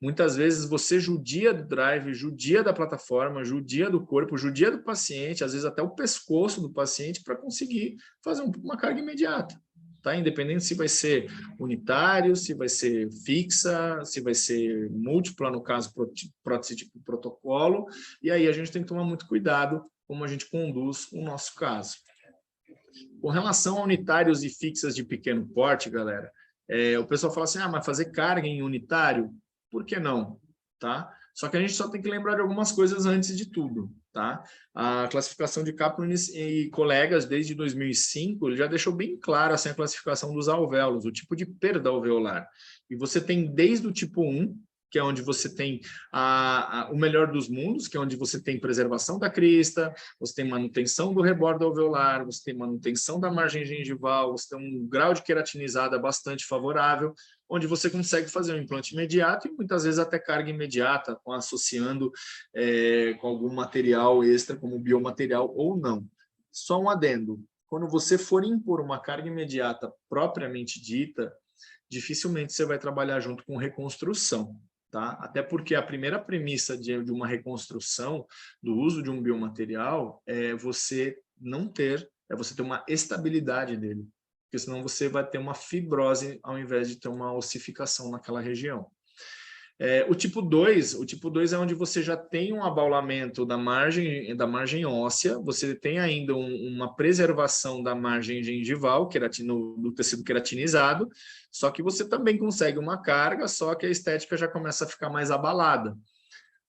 muitas vezes você judia do drive, judia da plataforma, judia do corpo, judia do paciente, às vezes até o pescoço do paciente, para conseguir fazer uma carga imediata. Tá? Independente se vai ser unitário, se vai ser fixa, se vai ser múltipla, no caso, prótese tipo protocolo, e aí a gente tem que tomar muito cuidado como a gente conduz o nosso caso. Com relação a unitários e fixas de pequeno porte, galera, o pessoal fala assim, mas fazer carga em unitário? Por que não? Tá? Só que a gente só tem que lembrar de algumas coisas antes de tudo. Tá? A classificação de Kaplan e colegas, desde 2005, ele já deixou bem claro assim, a classificação dos alvéolos, o tipo de perda alveolar. E você tem desde o tipo 1, que é onde você tem o melhor dos mundos, que é onde você tem preservação da crista, você tem manutenção do rebordo alveolar, você tem manutenção da margem gengival, você tem um grau de queratinizada bastante favorável, onde você consegue fazer um implante imediato e muitas vezes até carga imediata, associando com algum material extra, como biomaterial ou não. Só um adendo, quando você for impor uma carga imediata propriamente dita, dificilmente você vai trabalhar junto com reconstrução. Tá? Até porque a primeira premissa de uma reconstrução, do uso de um biomaterial, é você ter uma estabilidade dele, porque senão você vai ter uma fibrose ao invés de ter uma ossificação naquela região. O tipo 2 é onde você já tem um abaulamento da margem óssea, você tem ainda uma preservação da margem gengival, do tecido queratinizado, só que você também consegue uma carga, só que a estética já começa a ficar mais abalada.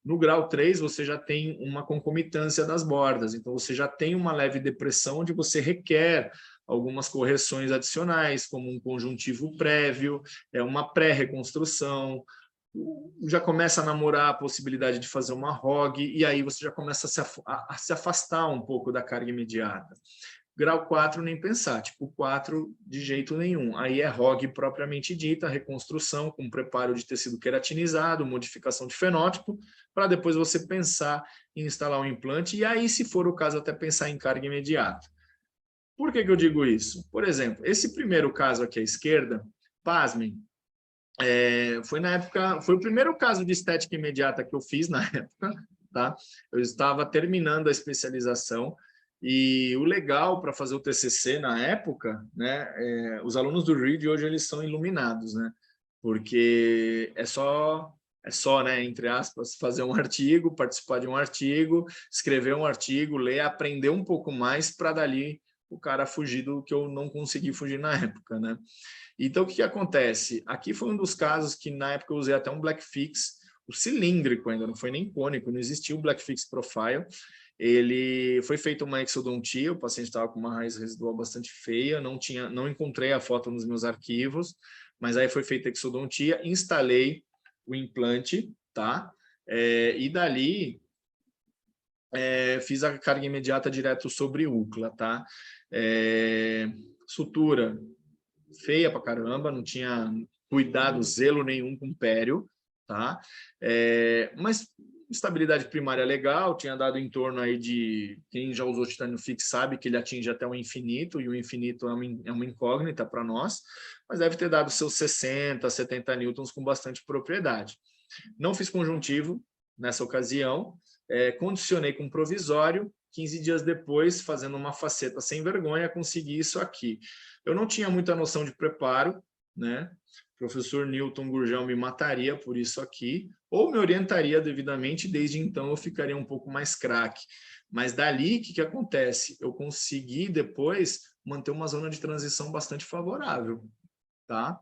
No grau 3, você já tem uma concomitância das bordas, então você já tem uma leve depressão onde você requer algumas correções adicionais, como um conjuntivo prévio, uma pré-reconstrução, já começa a namorar a possibilidade de fazer uma ROG, e aí você já começa a se afastar um pouco da carga imediata. Grau 4, nem pensar, tipo 4 de jeito nenhum. Aí é ROG propriamente dita, reconstrução com preparo de tecido queratinizado, modificação de fenótipo, para depois você pensar em instalar um implante, e aí, se for o caso, até pensar em carga imediata. Por que eu digo isso? Por exemplo, esse primeiro caso aqui à esquerda, pasmem, foi o primeiro caso de estética imediata que eu fiz na época, tá? Eu estava terminando a especialização e o legal para fazer o TCC na época, né? Os alunos do RID hoje eles são iluminados, né? Porque é só, né, entre aspas, fazer um artigo, participar de um artigo, escrever um artigo, ler, aprender um pouco mais para dali o cara fugir do que eu não consegui fugir na época, né? Então, o que acontece? Aqui foi um dos casos que, na época, eu usei até um Black Fix, o cilíndrico ainda, não foi nem cônico, não existia o Black Fix Profile. Ele foi feito uma exodontia, o paciente estava com uma raiz residual bastante feia, não encontrei a foto nos meus arquivos, mas aí foi feita a exodontia, instalei o implante, tá? E dali fiz a carga imediata direto sobre úcula, tá? Sutura feia pra caramba, não tinha cuidado, zelo nenhum com pério, tá? Mas estabilidade primária legal, tinha dado em torno aí de... Quem já usou titânio fix sabe que ele atinge até o infinito, e o infinito é uma incógnita para nós, mas deve ter dado seus 60, 70 newtons com bastante propriedade. Não fiz conjuntivo nessa ocasião, condicionei com provisório, 15 dias depois, fazendo uma faceta sem vergonha, consegui isso aqui. Eu não tinha muita noção de preparo, né? O professor Newton Gurgel me mataria por isso aqui, ou me orientaria devidamente, desde então eu ficaria um pouco mais craque. Mas dali, o que acontece? Eu consegui depois manter uma zona de transição bastante favorável, tá?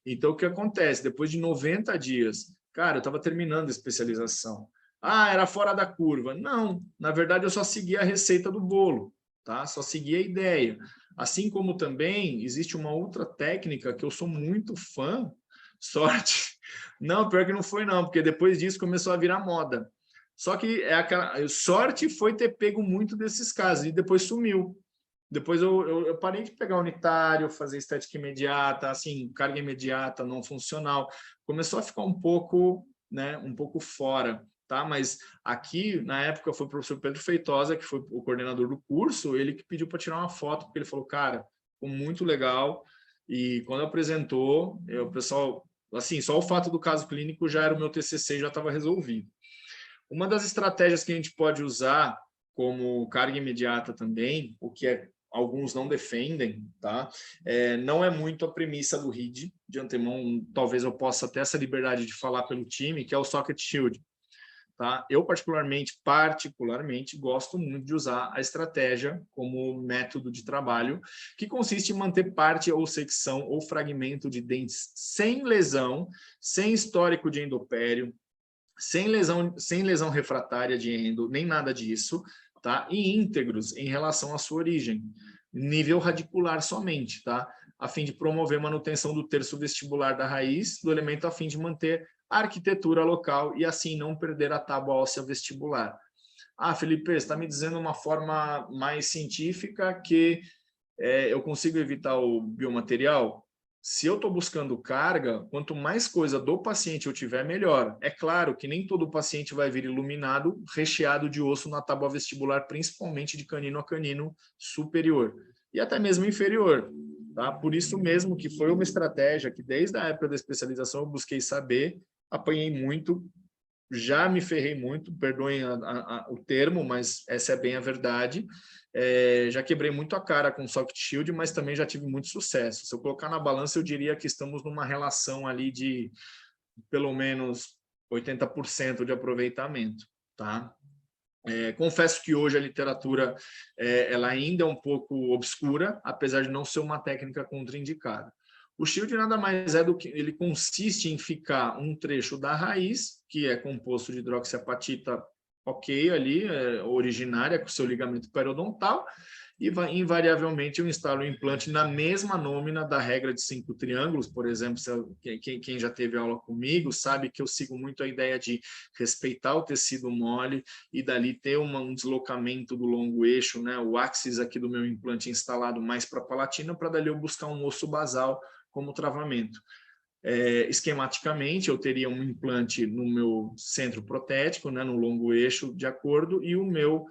Então, o que acontece? Depois de 90 dias, cara, eu estava terminando a especialização. Ah, era fora da curva. Não, na verdade, eu só segui a receita do bolo, tá? Só segui a ideia. Assim como também existe uma outra técnica que eu sou muito fã, sorte. Não, pior que não foi não, porque depois disso começou a virar moda. Só que sorte foi ter pego muito desses casos e depois sumiu. Depois eu parei de pegar unitário, fazer estética imediata, assim, carga imediata, não funcional. Começou a ficar um pouco, né, um pouco fora, tá? Mas aqui, na época, foi o professor Pedro Feitosa, que foi o coordenador do curso, ele que pediu para tirar uma foto, porque ele falou, cara, ficou muito legal. E quando apresentou, o pessoal, assim, só o fato do caso clínico já era o meu TCC, já estava resolvido. Uma das estratégias que a gente pode usar como carga imediata também, o que alguns não defendem, tá? Não é muito a premissa do RID, de antemão, talvez eu possa ter essa liberdade de falar pelo time, que é o socket shield. Tá? Eu, particularmente, gosto muito de usar a estratégia como método de trabalho, que consiste em manter parte ou secção ou fragmento de dentes sem lesão, sem histórico de endopério, sem lesão refratária de endo, nem nada disso, tá? E íntegros em relação à sua origem, nível radicular somente, tá? A fim de promover manutenção do terço vestibular da raiz do elemento, a fim de manter a arquitetura local e assim não perder a tábua óssea vestibular. Ah, Felipe, você está me dizendo uma forma mais científica que eu consigo evitar o biomaterial? Se eu estou buscando carga, quanto mais coisa do paciente eu tiver, melhor. É claro que nem todo paciente vai vir iluminado, recheado de osso na tábua vestibular, principalmente de canino a canino superior e até mesmo inferior. Tá? Por isso mesmo que foi uma estratégia que desde a época da especialização eu busquei saber, apanhei muito, já me ferrei muito, perdoem o termo, mas essa é bem a verdade. Já quebrei muito a cara com o soft shield, mas também já tive muito sucesso. Se eu colocar na balança, eu diria que estamos numa relação ali de pelo menos 80% de aproveitamento, tá? Confesso que hoje a literatura ela ainda é um pouco obscura, apesar de não ser uma técnica contraindicada. O shield nada mais é do que ele consiste em ficar um trecho da raiz, que é composto de hidroxiapatita ok ali, originária, com seu ligamento periodontal, e invariavelmente eu instalo o implante na mesma nômina da regra de 5 triângulos. Por exemplo, quem já teve aula comigo sabe que eu sigo muito a ideia de respeitar o tecido mole e dali ter um deslocamento do longo eixo, né, o axis aqui do meu implante instalado mais para a palatina, para dali eu buscar um osso basal como travamento. Esquematicamente, eu teria um implante no meu centro protético, né, no longo eixo de acordo, e o meu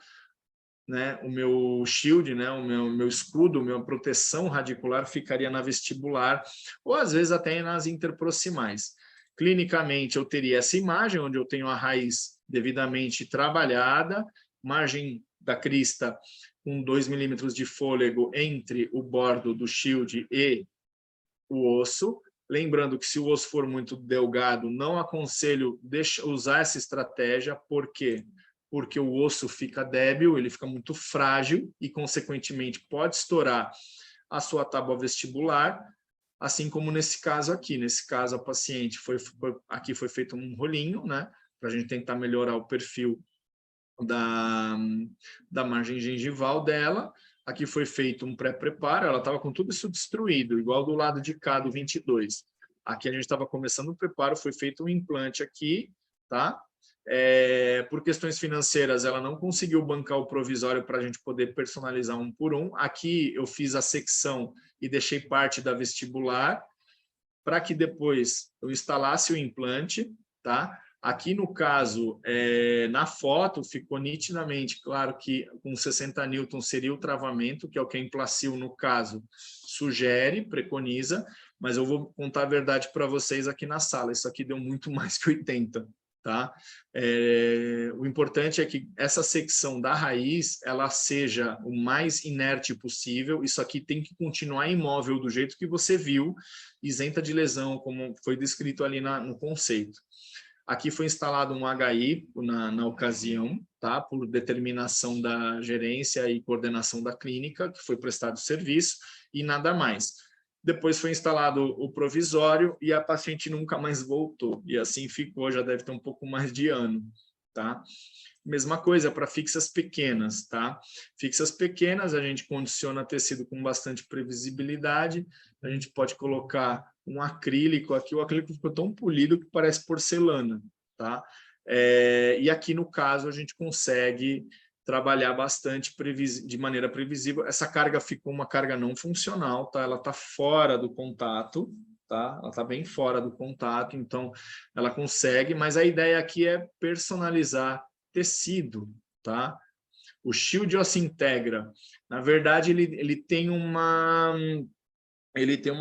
shield, né, o meu escudo, minha proteção radicular ficaria na vestibular, ou às vezes até nas interproximais. Clinicamente, eu teria essa imagem, onde eu tenho a raiz devidamente trabalhada, margem da crista com 2 milímetros de fôlego entre o bordo do shield e o osso. Lembrando que se o osso for muito delgado, não aconselho usar essa estratégia. Por quê? Porque o osso fica débil, ele fica muito frágil e, consequentemente, pode estourar a sua tábua vestibular, assim como nesse caso aqui. Nesse caso, a paciente aqui foi feito um rolinho, né, para a gente tentar melhorar o perfil da margem gengival dela. Aqui foi feito um pré-preparo, ela estava com tudo isso destruído, igual do lado de cá do 22. Aqui a gente estava começando o preparo, foi feito um implante aqui, tá? Por questões financeiras, ela não conseguiu bancar o provisório para a gente poder personalizar um por um. Aqui eu fiz a secção e deixei parte da vestibular, para que depois eu instalasse o implante, tá? Aqui no caso, na foto, ficou nitidamente claro que com 60 newtons seria o travamento, que é o que a Emplacil, no caso, sugere, preconiza, mas eu vou contar a verdade para vocês aqui na sala. Isso aqui deu muito mais que 80. Tá? O importante é que essa secção da raiz ela seja o mais inerte possível. Isso aqui tem que continuar imóvel do jeito que você viu, isenta de lesão, como foi descrito ali no conceito. Aqui foi instalado um HI na ocasião, tá? Por determinação da gerência e coordenação da clínica, que foi prestado serviço, e nada mais. Depois foi instalado o provisório e a paciente nunca mais voltou. E assim ficou, já deve ter um pouco mais de ano, tá? Mesma coisa para fixas pequenas, tá? Fixas pequenas, a gente condiciona tecido com bastante previsibilidade, a gente pode colocar um acrílico, aqui o acrílico ficou tão polido que parece porcelana, tá? E aqui no caso a gente consegue trabalhar bastante de maneira previsível. Essa carga ficou uma carga não funcional, tá? Ela está fora do contato, tá? Ela está bem fora do contato, então ela consegue, mas a ideia aqui é personalizar tecido, tá? O Shield Ossintegra, na verdade, ele tem uma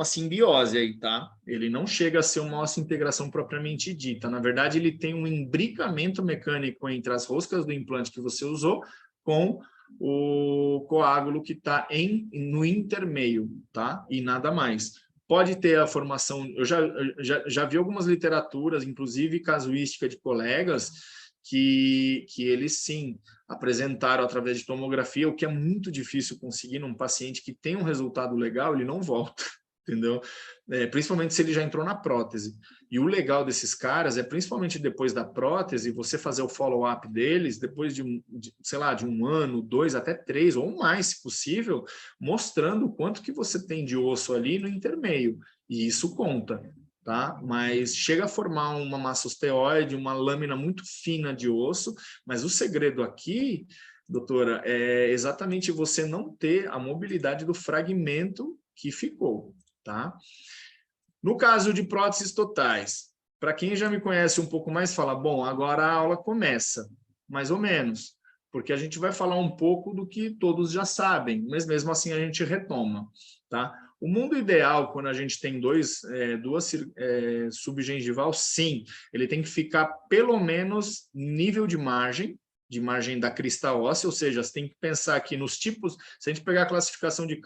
simbiose aí, tá? Ele não chega a ser uma osseointegração propriamente dita. Na verdade, ele tem um imbricamento mecânico entre as roscas do implante que você usou com o coágulo que está no intermeio, tá? E nada mais. Pode ter a formação... Eu já vi algumas literaturas, inclusive casuística de colegas, que eles, sim, apresentaram através de tomografia, o que é muito difícil conseguir num paciente que tem um resultado legal, ele não volta, entendeu? Principalmente se ele já entrou na prótese. E o legal desses caras é, principalmente depois da prótese, você fazer o follow-up deles, depois sei lá, de 1 ano, 2, até 3, ou mais, se possível, mostrando o quanto que você tem de osso ali no intermeio. E isso conta. Tá? Mas chega a formar uma massa osteoide, uma lâmina muito fina de osso, mas o segredo aqui, doutora, é exatamente você não ter a mobilidade do fragmento que ficou, tá? No caso de próteses totais, para quem já me conhece um pouco mais, fala, bom, agora a aula começa, mais ou menos, porque a gente vai falar um pouco do que todos já sabem, mas mesmo assim a gente retoma, tá? O mundo ideal, quando a gente tem duas subgengival, sim, ele tem que ficar pelo menos nível de margem da crista óssea, ou seja, você tem que pensar aqui nos tipos, se a gente pegar a classificação de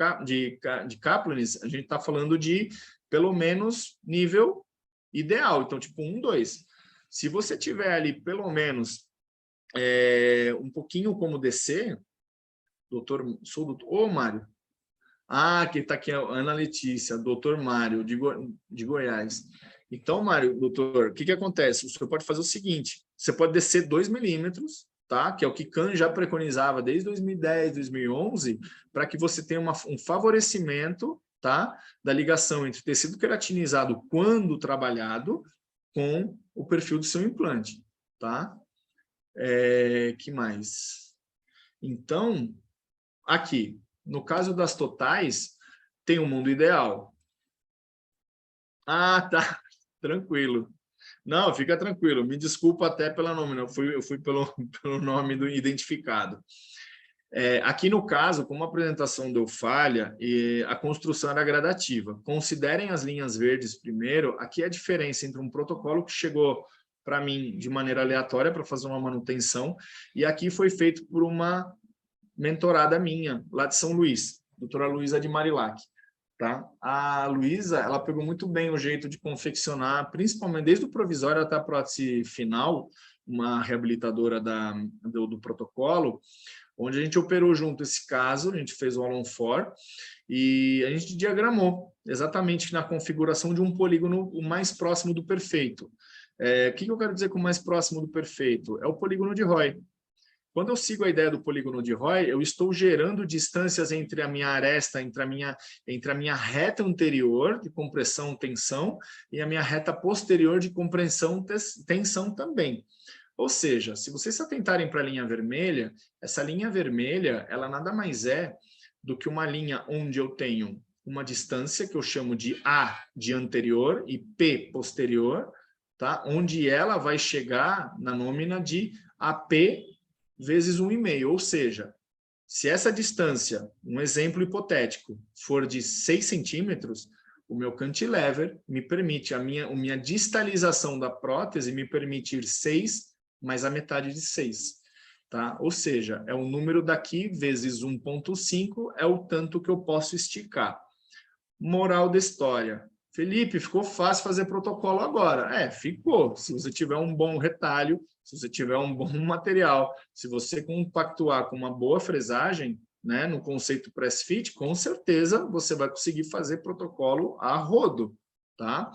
Kaplanis, a gente está falando de pelo menos nível ideal, então tipo 1, 2. Se você tiver ali pelo menos um pouquinho como descer, ô Mário, que está aqui a Ana Letícia, doutor Mário, de Goiás. Então, Mário, doutor, o que acontece? O senhor pode fazer o seguinte, você pode descer 2 milímetros, tá? Que é o que Kahn já preconizava desde 2010, 2011, para que você tenha um favorecimento, tá? Da ligação entre tecido queratinizado quando trabalhado com o perfil do seu implante, tá? Que mais? Então, aqui, no caso das totais, tem um mundo ideal. Tá. Tranquilo. Não, fica tranquilo. Me desculpa até pelo nome, não. Eu fui pelo nome do identificado. Aqui no caso, como a apresentação deu falha, a construção era gradativa. Considerem as linhas verdes primeiro. Aqui é a diferença entre um protocolo que chegou para mim de maneira aleatória para fazer uma manutenção, e aqui foi feito por uma mentorada minha, lá de São Luís, doutora Luísa de Marilac. Tá? A Luísa, ela pegou muito bem o jeito de confeccionar, principalmente desde o provisório até a prótese final, uma reabilitadora do protocolo, onde a gente operou junto esse caso, a gente fez o All-on 4 e a gente diagramou exatamente na configuração de um polígono o mais próximo do perfeito. O que eu quero dizer com o mais próximo do perfeito? É o polígono de Roy. Quando eu sigo a ideia do polígono de Roy, eu estou gerando distâncias entre a minha aresta, entre a minha reta anterior de compressão-tensão e a minha reta posterior de compressão-tensão também. Ou seja, se vocês se atentarem para a linha vermelha, essa linha vermelha, ela nada mais é do que uma linha onde eu tenho uma distância que eu chamo de A de anterior e P posterior, tá? Onde ela vai chegar na nômina de AP vezes 1,5, ou seja, se essa distância, um exemplo hipotético, for de 6 centímetros, o meu cantilever me permite, a minha distalização da prótese me permite ir 6 mais a metade de 6. Tá? Ou seja, é o número daqui vezes 1,5 é o tanto que eu posso esticar. Moral da história. Felipe, ficou fácil fazer protocolo agora. Ficou. Se você tiver um bom retalho, se você tiver um bom material, se você compactuar com uma boa fresagem, né, no conceito press fit, com certeza você vai conseguir fazer protocolo a rodo. Tá?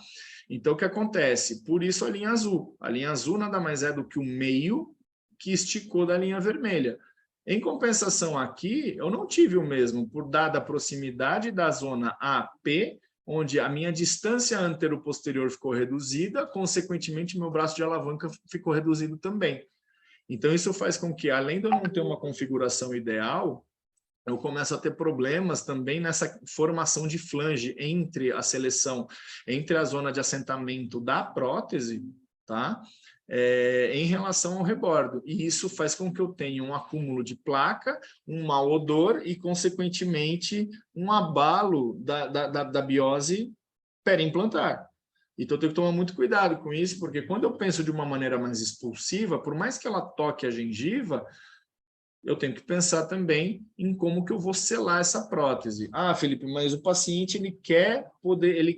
Então, o que acontece? Por isso a linha azul. A linha azul nada mais é do que o meio que esticou da linha vermelha. Em compensação aqui, eu não tive o mesmo, por dada a proximidade da zona AP, onde a minha distância antero-posterior ficou reduzida, consequentemente, meu braço de alavanca ficou reduzido também. Então, isso faz com que, além de eu não ter uma configuração ideal, eu começo a ter problemas também nessa formação de flange entre a seleção, entre a zona de assentamento da prótese, tá? Em relação ao rebordo. E isso faz com que eu tenha um acúmulo de placa, um mau odor e, consequentemente, um abalo da biose periimplantar. Então, eu tenho que tomar muito cuidado com isso, porque quando eu penso de uma maneira mais expulsiva, por mais que ela toque a gengiva, eu tenho que pensar também em como que eu vou selar essa prótese. Ah, Felipe, mas o paciente ele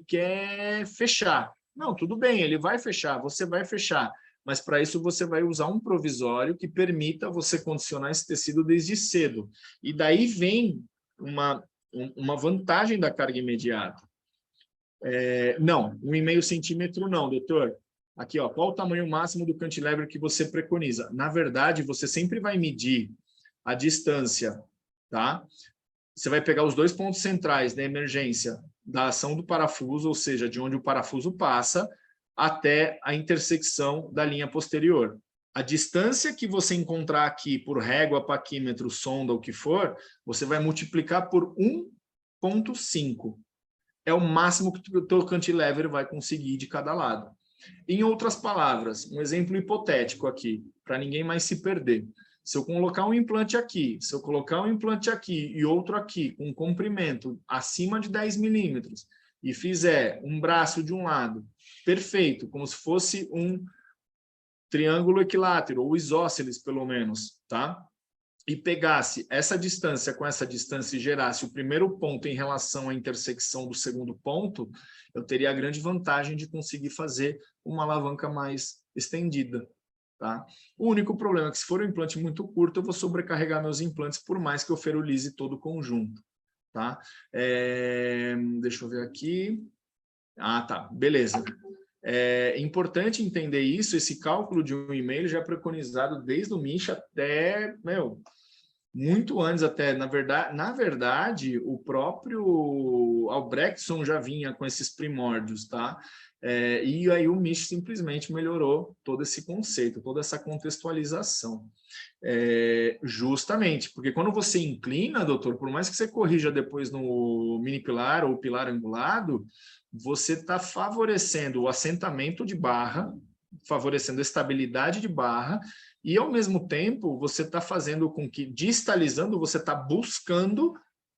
quer fechar. Não, tudo bem, ele vai fechar, você vai fechar. Mas para isso você vai usar um provisório que permita você condicionar esse tecido desde cedo. E daí vem uma vantagem da carga imediata. Não, 1,5 centímetro não, doutor. Aqui, ó, qual o tamanho máximo do cantilever que você preconiza? Na verdade, você sempre vai medir a distância, tá? Você vai pegar os 2 pontos centrais da emergência da ação do parafuso, ou seja, de onde o parafuso passa, até a intersecção da linha posterior. A distância que você encontrar aqui por régua, paquímetro, sonda, o que for, você vai multiplicar por 1,5. É o máximo que o teu cantilever vai conseguir de cada lado. Em outras palavras, um exemplo hipotético aqui, para ninguém mais se perder. Se eu colocar um implante aqui, se eu colocar um implante aqui e outro aqui, com um comprimento acima de 10 milímetros, e fizer um braço de um lado, perfeito, como se fosse um triângulo equilátero, ou isósceles, pelo menos, tá? E pegasse essa distância com essa distância e gerasse o primeiro ponto em relação à intersecção do segundo ponto, eu teria a grande vantagem de conseguir fazer uma alavanca mais estendida. Tá? O único problema é que, se for um implante muito curto, eu vou sobrecarregar meus implantes, por mais que eu ferilize todo o conjunto. Tá? Deixa eu ver aqui. Ah, tá. Beleza. É importante entender isso, esse cálculo de 1,5 já é preconizado desde o MICH até, muito antes até. Na verdade, o próprio Albrechtson já vinha com esses primórdios, tá? E aí o MICH simplesmente melhorou todo esse conceito, toda essa contextualização. Justamente, porque quando você inclina, doutor, por mais que você corrija depois no mini pilar ou pilar angulado, você está favorecendo o assentamento de barra, favorecendo a estabilidade de barra, e ao mesmo tempo você está fazendo com que, distalizando, você está buscando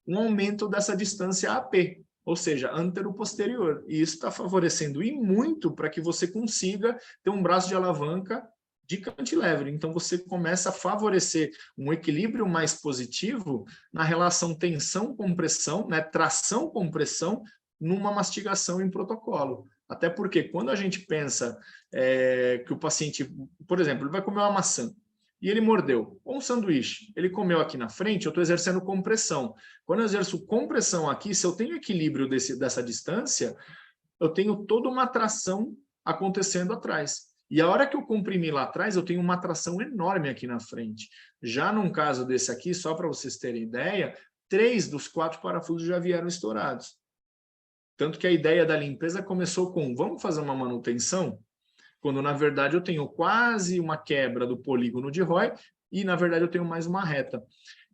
um aumento dessa distância AP, ou seja, antero-posterior. E isso está favorecendo e muito para que você consiga ter um braço de alavanca de cantilever. Então, você começa a favorecer um equilíbrio mais positivo na relação tensão-compressão, né, tração-compressão, numa mastigação em protocolo. Até porque, quando a gente pensa que o paciente, por exemplo, ele vai comer uma maçã, e ele mordeu, ou um sanduíche, ele comeu aqui na frente, eu estou exercendo compressão. Quando eu exerço compressão aqui, se eu tenho equilíbrio dessa distância, eu tenho toda uma tração acontecendo atrás. E a hora que eu comprimi lá atrás, eu tenho uma tração enorme aqui na frente. Já num caso desse aqui, só para vocês terem ideia, 3 dos 4 parafusos já vieram estourados. Tanto que a ideia da limpeza começou com, vamos fazer uma manutenção? Quando, na verdade, eu tenho quase uma quebra do polígono de Roy e, na verdade, eu tenho mais uma reta.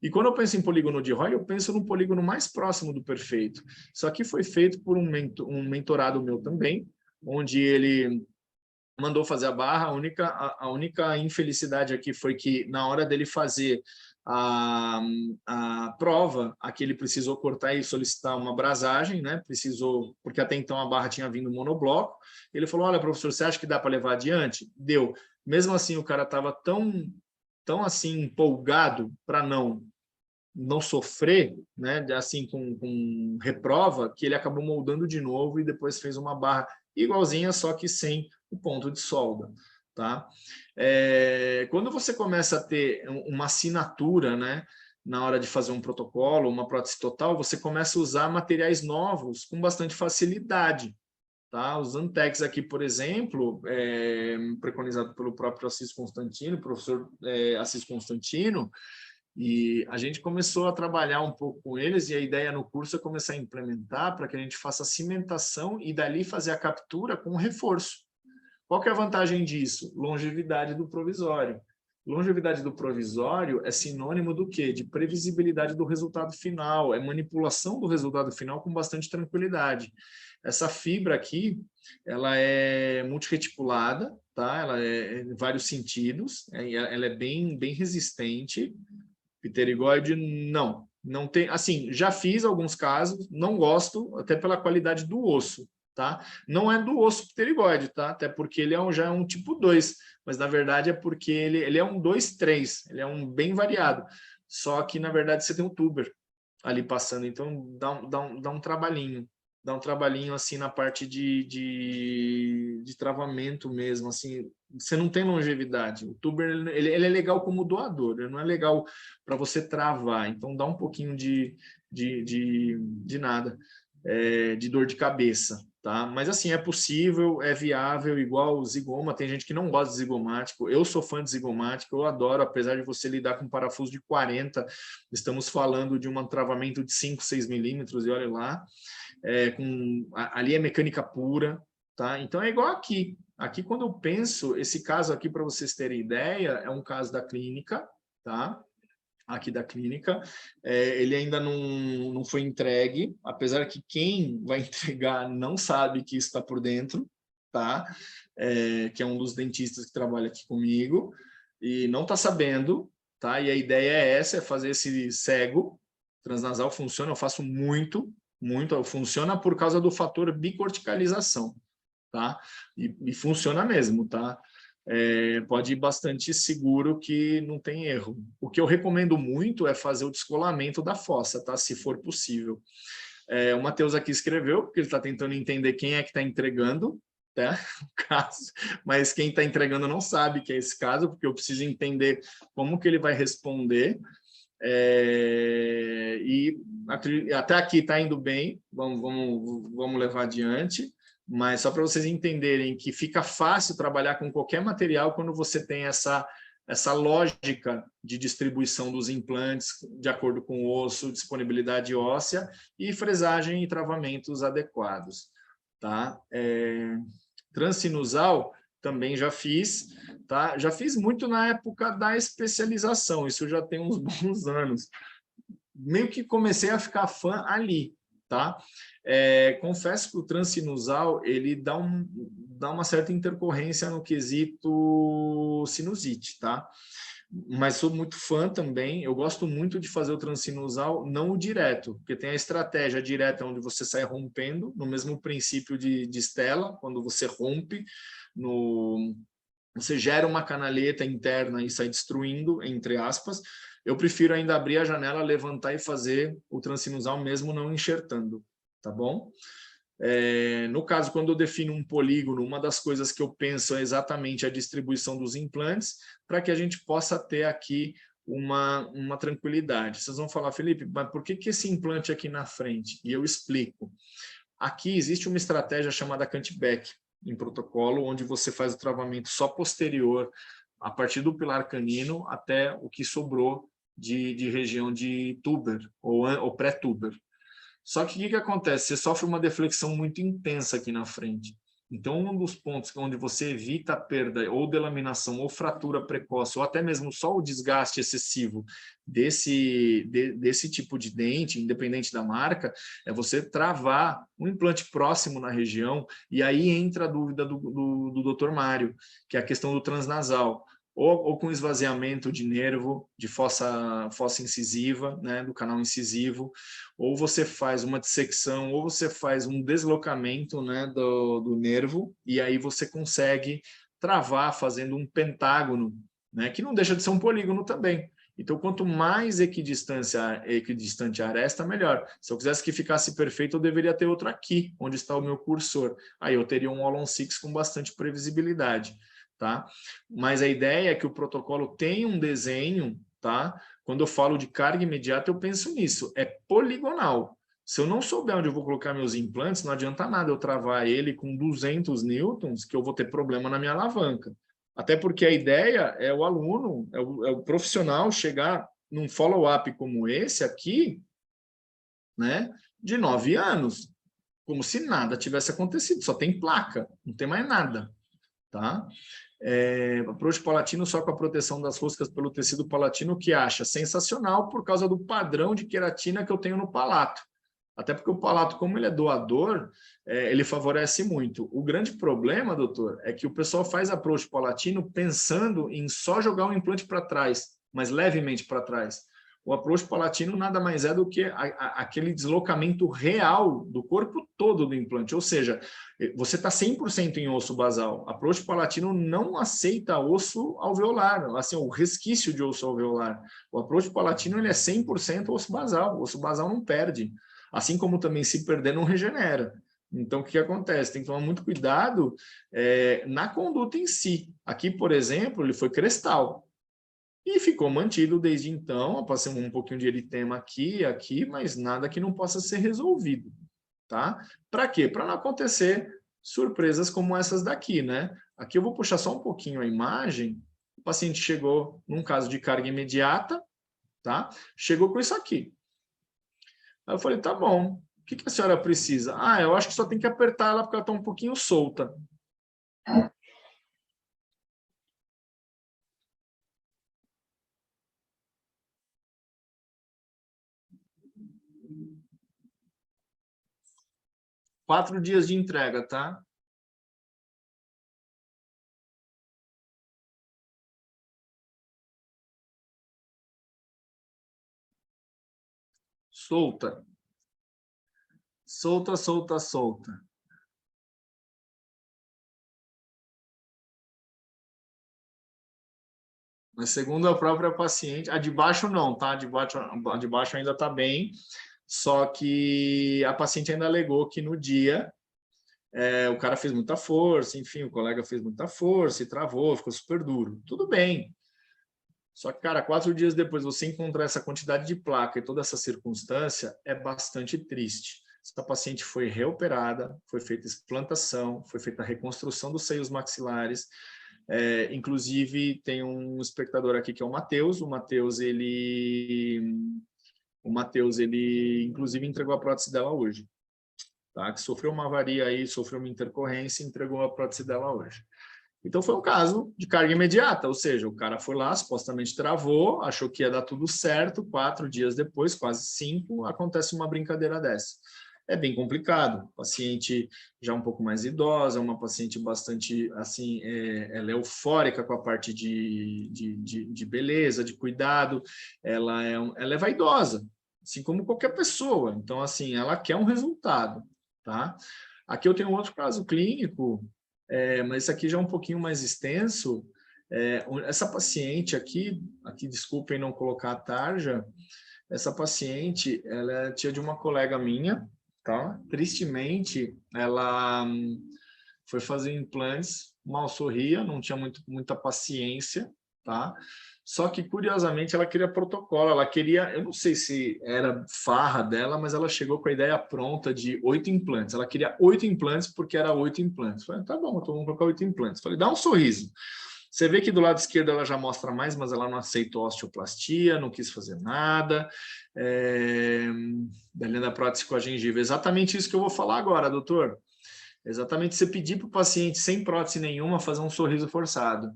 E quando eu penso em polígono de Roy, eu penso no polígono mais próximo do perfeito. Isso aqui foi feito por um mentorado meu também, onde ele mandou fazer a barra. A única infelicidade aqui foi que, na hora dele fazer a prova, aqui ele precisou cortar e solicitar uma brasagem, né? Precisou, porque até então a barra tinha vindo monobloco. Ele falou: olha, professor, você acha que dá para levar adiante? Deu. Mesmo assim, o cara estava tão assim empolgado para não sofrer, né, assim com reprova, que ele acabou moldando de novo e depois fez uma barra igualzinha, só que sem o ponto de solda, tá? Quando você começa a ter uma assinatura, né, na hora de fazer um protocolo, uma prótese total, você começa a usar materiais novos com bastante facilidade, tá? Os Antex aqui, por exemplo, preconizado pelo próprio Assis Constantino, professor Assis Constantino, e a gente começou a trabalhar um pouco com eles, e a ideia no curso é começar a implementar para que a gente faça a cimentação e dali fazer a captura com reforço. Qual que é a vantagem disso? Longevidade do provisório. Longevidade do provisório é sinônimo do quê? De previsibilidade do resultado final, é manipulação do resultado final com bastante tranquilidade. Essa fibra aqui, ela é multireticulada, tá? Ela é em vários sentidos, ela é bem resistente. Pterigóide, não tem, assim, já fiz alguns casos, não gosto, até pela qualidade do osso, tá? Não é do osso pterigóide, tá? Até porque ele já é um tipo 2, mas na verdade é porque ele é um 2-3, ele é um bem variado, só que na verdade você tem um tuber ali passando, então dá um trabalhinho assim na parte de travamento mesmo, assim, você não tem longevidade. O tuber ele é legal como doador, ele não é legal para você travar, então dá um pouquinho de nada, de dor de cabeça, tá? Mas assim, é possível, é viável, igual o zigoma, tem gente que não gosta de zigomático, eu sou fã de zigomático, eu adoro, apesar de você lidar com parafuso de 40, estamos falando de um travamento de 5, 6 milímetros, e olha lá, ali é mecânica pura, tá? Então é igual aqui. Aqui, quando eu penso, esse caso aqui, para vocês terem ideia, é um caso da clínica, tá? Aqui da clínica, ele ainda não foi entregue, apesar que quem vai entregar não sabe que isso está por dentro, tá? Que é um dos dentistas que trabalha aqui comigo, e não está sabendo, tá? E a ideia é essa, é fazer esse cego transnasal. Funciona, eu faço muito, funciona por causa do fator bicorticalização, tá? E funciona mesmo, tá? Pode ir bastante seguro que não tem erro. O que eu recomendo muito é fazer o descolamento da fossa, tá? Se for possível. O Matheus aqui escreveu, porque ele está tentando entender quem é que está entregando, tá? O caso, mas quem está entregando não sabe que é esse caso, porque eu preciso entender como que ele vai responder. E até aqui está indo bem, vamos levar adiante, mas só para vocês entenderem que fica fácil trabalhar com qualquer material quando você tem essa lógica de distribuição dos implantes de acordo com o osso, disponibilidade óssea e fresagem e travamentos adequados, tá? Transsinusal também já fiz, tá? Já fiz muito na época da especialização, isso já tem uns bons anos. Meio que comecei a ficar fã ali, tá? Confesso que o transsinusal, ele dá uma certa intercorrência no quesito sinusite, tá? Mas sou muito fã também, eu gosto muito de fazer o transsinusal, não o direto, porque tem a estratégia direta onde você sai rompendo, no mesmo princípio de Stella, quando você rompe, você gera uma canaleta interna e sai destruindo, entre aspas. Eu prefiro ainda abrir a janela, levantar e fazer o transsinusal mesmo não enxertando, tá bom? No caso, quando eu defino um polígono, uma das coisas que eu penso é exatamente a distribuição dos implantes, para que a gente possa ter aqui uma tranquilidade. Vocês vão falar, Felipe, mas por que esse implante aqui na frente? E eu explico. Aqui existe uma estratégia chamada cutback em protocolo, onde você faz o travamento só posterior, a partir do pilar canino até o que sobrou de região de tuber ou pré-tuber. Só que o que acontece? Você sofre uma deflexão muito intensa aqui na frente. Então, um dos pontos onde você evita a perda ou delaminação ou fratura precoce, ou até mesmo só o desgaste excessivo desse tipo de dente, independente da marca, é você travar um implante próximo na região, e aí entra a dúvida do Dr. Mário, que é a questão do transnasal. Ou com esvaziamento de nervo, de fossa incisiva, né, do canal incisivo, ou você faz uma dissecção, ou você faz um deslocamento, né, do nervo, e aí você consegue travar fazendo um pentágono, né, que não deixa de ser um polígono também. Então, quanto mais equidistante a aresta, melhor. Se eu quisesse que ficasse perfeito, eu deveria ter outro aqui, onde está o meu cursor. Aí eu teria um All-on 6 com bastante previsibilidade. Tá? Mas a ideia é que o protocolo tem um desenho, tá? Quando eu falo de carga imediata, eu penso nisso, é poligonal. Se eu não souber onde eu vou colocar meus implantes, não adianta nada eu travar ele com 200 newtons, que eu vou ter problema na minha alavanca. Até porque a ideia é o aluno, é o profissional chegar num follow-up como esse aqui, né, de 9 anos, como se nada tivesse acontecido, só tem placa, não tem mais nada, tá? Approach palatino só com a proteção das roscas pelo tecido palatino, que acha sensacional por causa do padrão de queratina que eu tenho no palato. Até porque o palato, como ele é doador, ele favorece muito. O grande problema, doutor, é que o pessoal faz approach palatino pensando em só jogar o implante para trás, mas levemente para trás. O approach palatino nada mais é do que aquele deslocamento real do corpo todo do implante, ou seja, você está 100% em osso basal. Approach palatino não aceita osso alveolar, assim, o resquício de osso alveolar. O approach palatino ele é 100% osso basal. O osso basal não perde. Assim como também se perder não regenera. Então, o que acontece? Tem que tomar muito cuidado na conduta em si. Aqui, por exemplo, ele foi crestal. E ficou mantido desde então, passei um pouquinho de eritema aqui, mas nada que não possa ser resolvido, tá? Para quê? Para não acontecer surpresas como essas daqui, né? Aqui eu vou puxar só um pouquinho a imagem. O paciente chegou num caso de carga imediata, tá? Chegou com isso aqui. Aí eu falei, tá bom, o que a senhora precisa? Ah, eu acho que só tem que apertar ela porque ela está um pouquinho solta. 4 dias de entrega, tá? Solta. Solta, solta, solta. Mas segundo a própria paciente, a de baixo não, tá? A de baixo ainda está bem, só que a paciente ainda alegou que no dia o cara fez muita força, enfim, o colega fez muita força e travou, ficou super duro. Tudo bem. Só que, cara, 4 dias depois você encontrar essa quantidade de placa e toda essa circunstância é bastante triste. Essa paciente foi reoperada, foi feita explantação, foi feita a reconstrução dos seios maxilares. Inclusive, tem um espectador aqui que é o Matheus. O Matheus, ele inclusive entregou a prótese dela hoje. Tá? Que sofreu uma avaria aí, sofreu uma intercorrência e entregou a prótese dela hoje. Então, foi um caso de carga imediata, ou seja, o cara foi lá, supostamente travou, achou que ia dar tudo certo, 4 dias depois, quase 5, acontece uma brincadeira dessa. É bem complicado, paciente já um pouco mais idosa, uma paciente bastante, assim, ela é eufórica com a parte de beleza, de cuidado, ela é vaidosa, assim como qualquer pessoa, então, assim, ela quer um resultado, tá? Aqui eu tenho um outro caso clínico, mas isso aqui já é um pouquinho mais extenso. Essa paciente aqui, desculpem não colocar a tarja, essa paciente, ela é tia de uma colega minha, tá? Tristemente, ela foi fazer implantes, mal sorria, não tinha muita paciência, tá? Só que, curiosamente, ela queria protocolo, ela queria, eu não sei se era farra dela, mas ela chegou com a ideia pronta de 8 implantes. Ela queria 8 implantes porque era 8 implantes. Falei, tá bom, então vamos colocar 8 implantes. Falei, dá um sorriso. Você vê que do lado esquerdo ela já mostra mais, mas ela não aceitou osteoplastia, não quis fazer nada. Da linha da prótese com a gengiva. Exatamente isso que eu vou falar agora, doutor. Exatamente você pedir para o paciente sem prótese nenhuma fazer um sorriso forçado.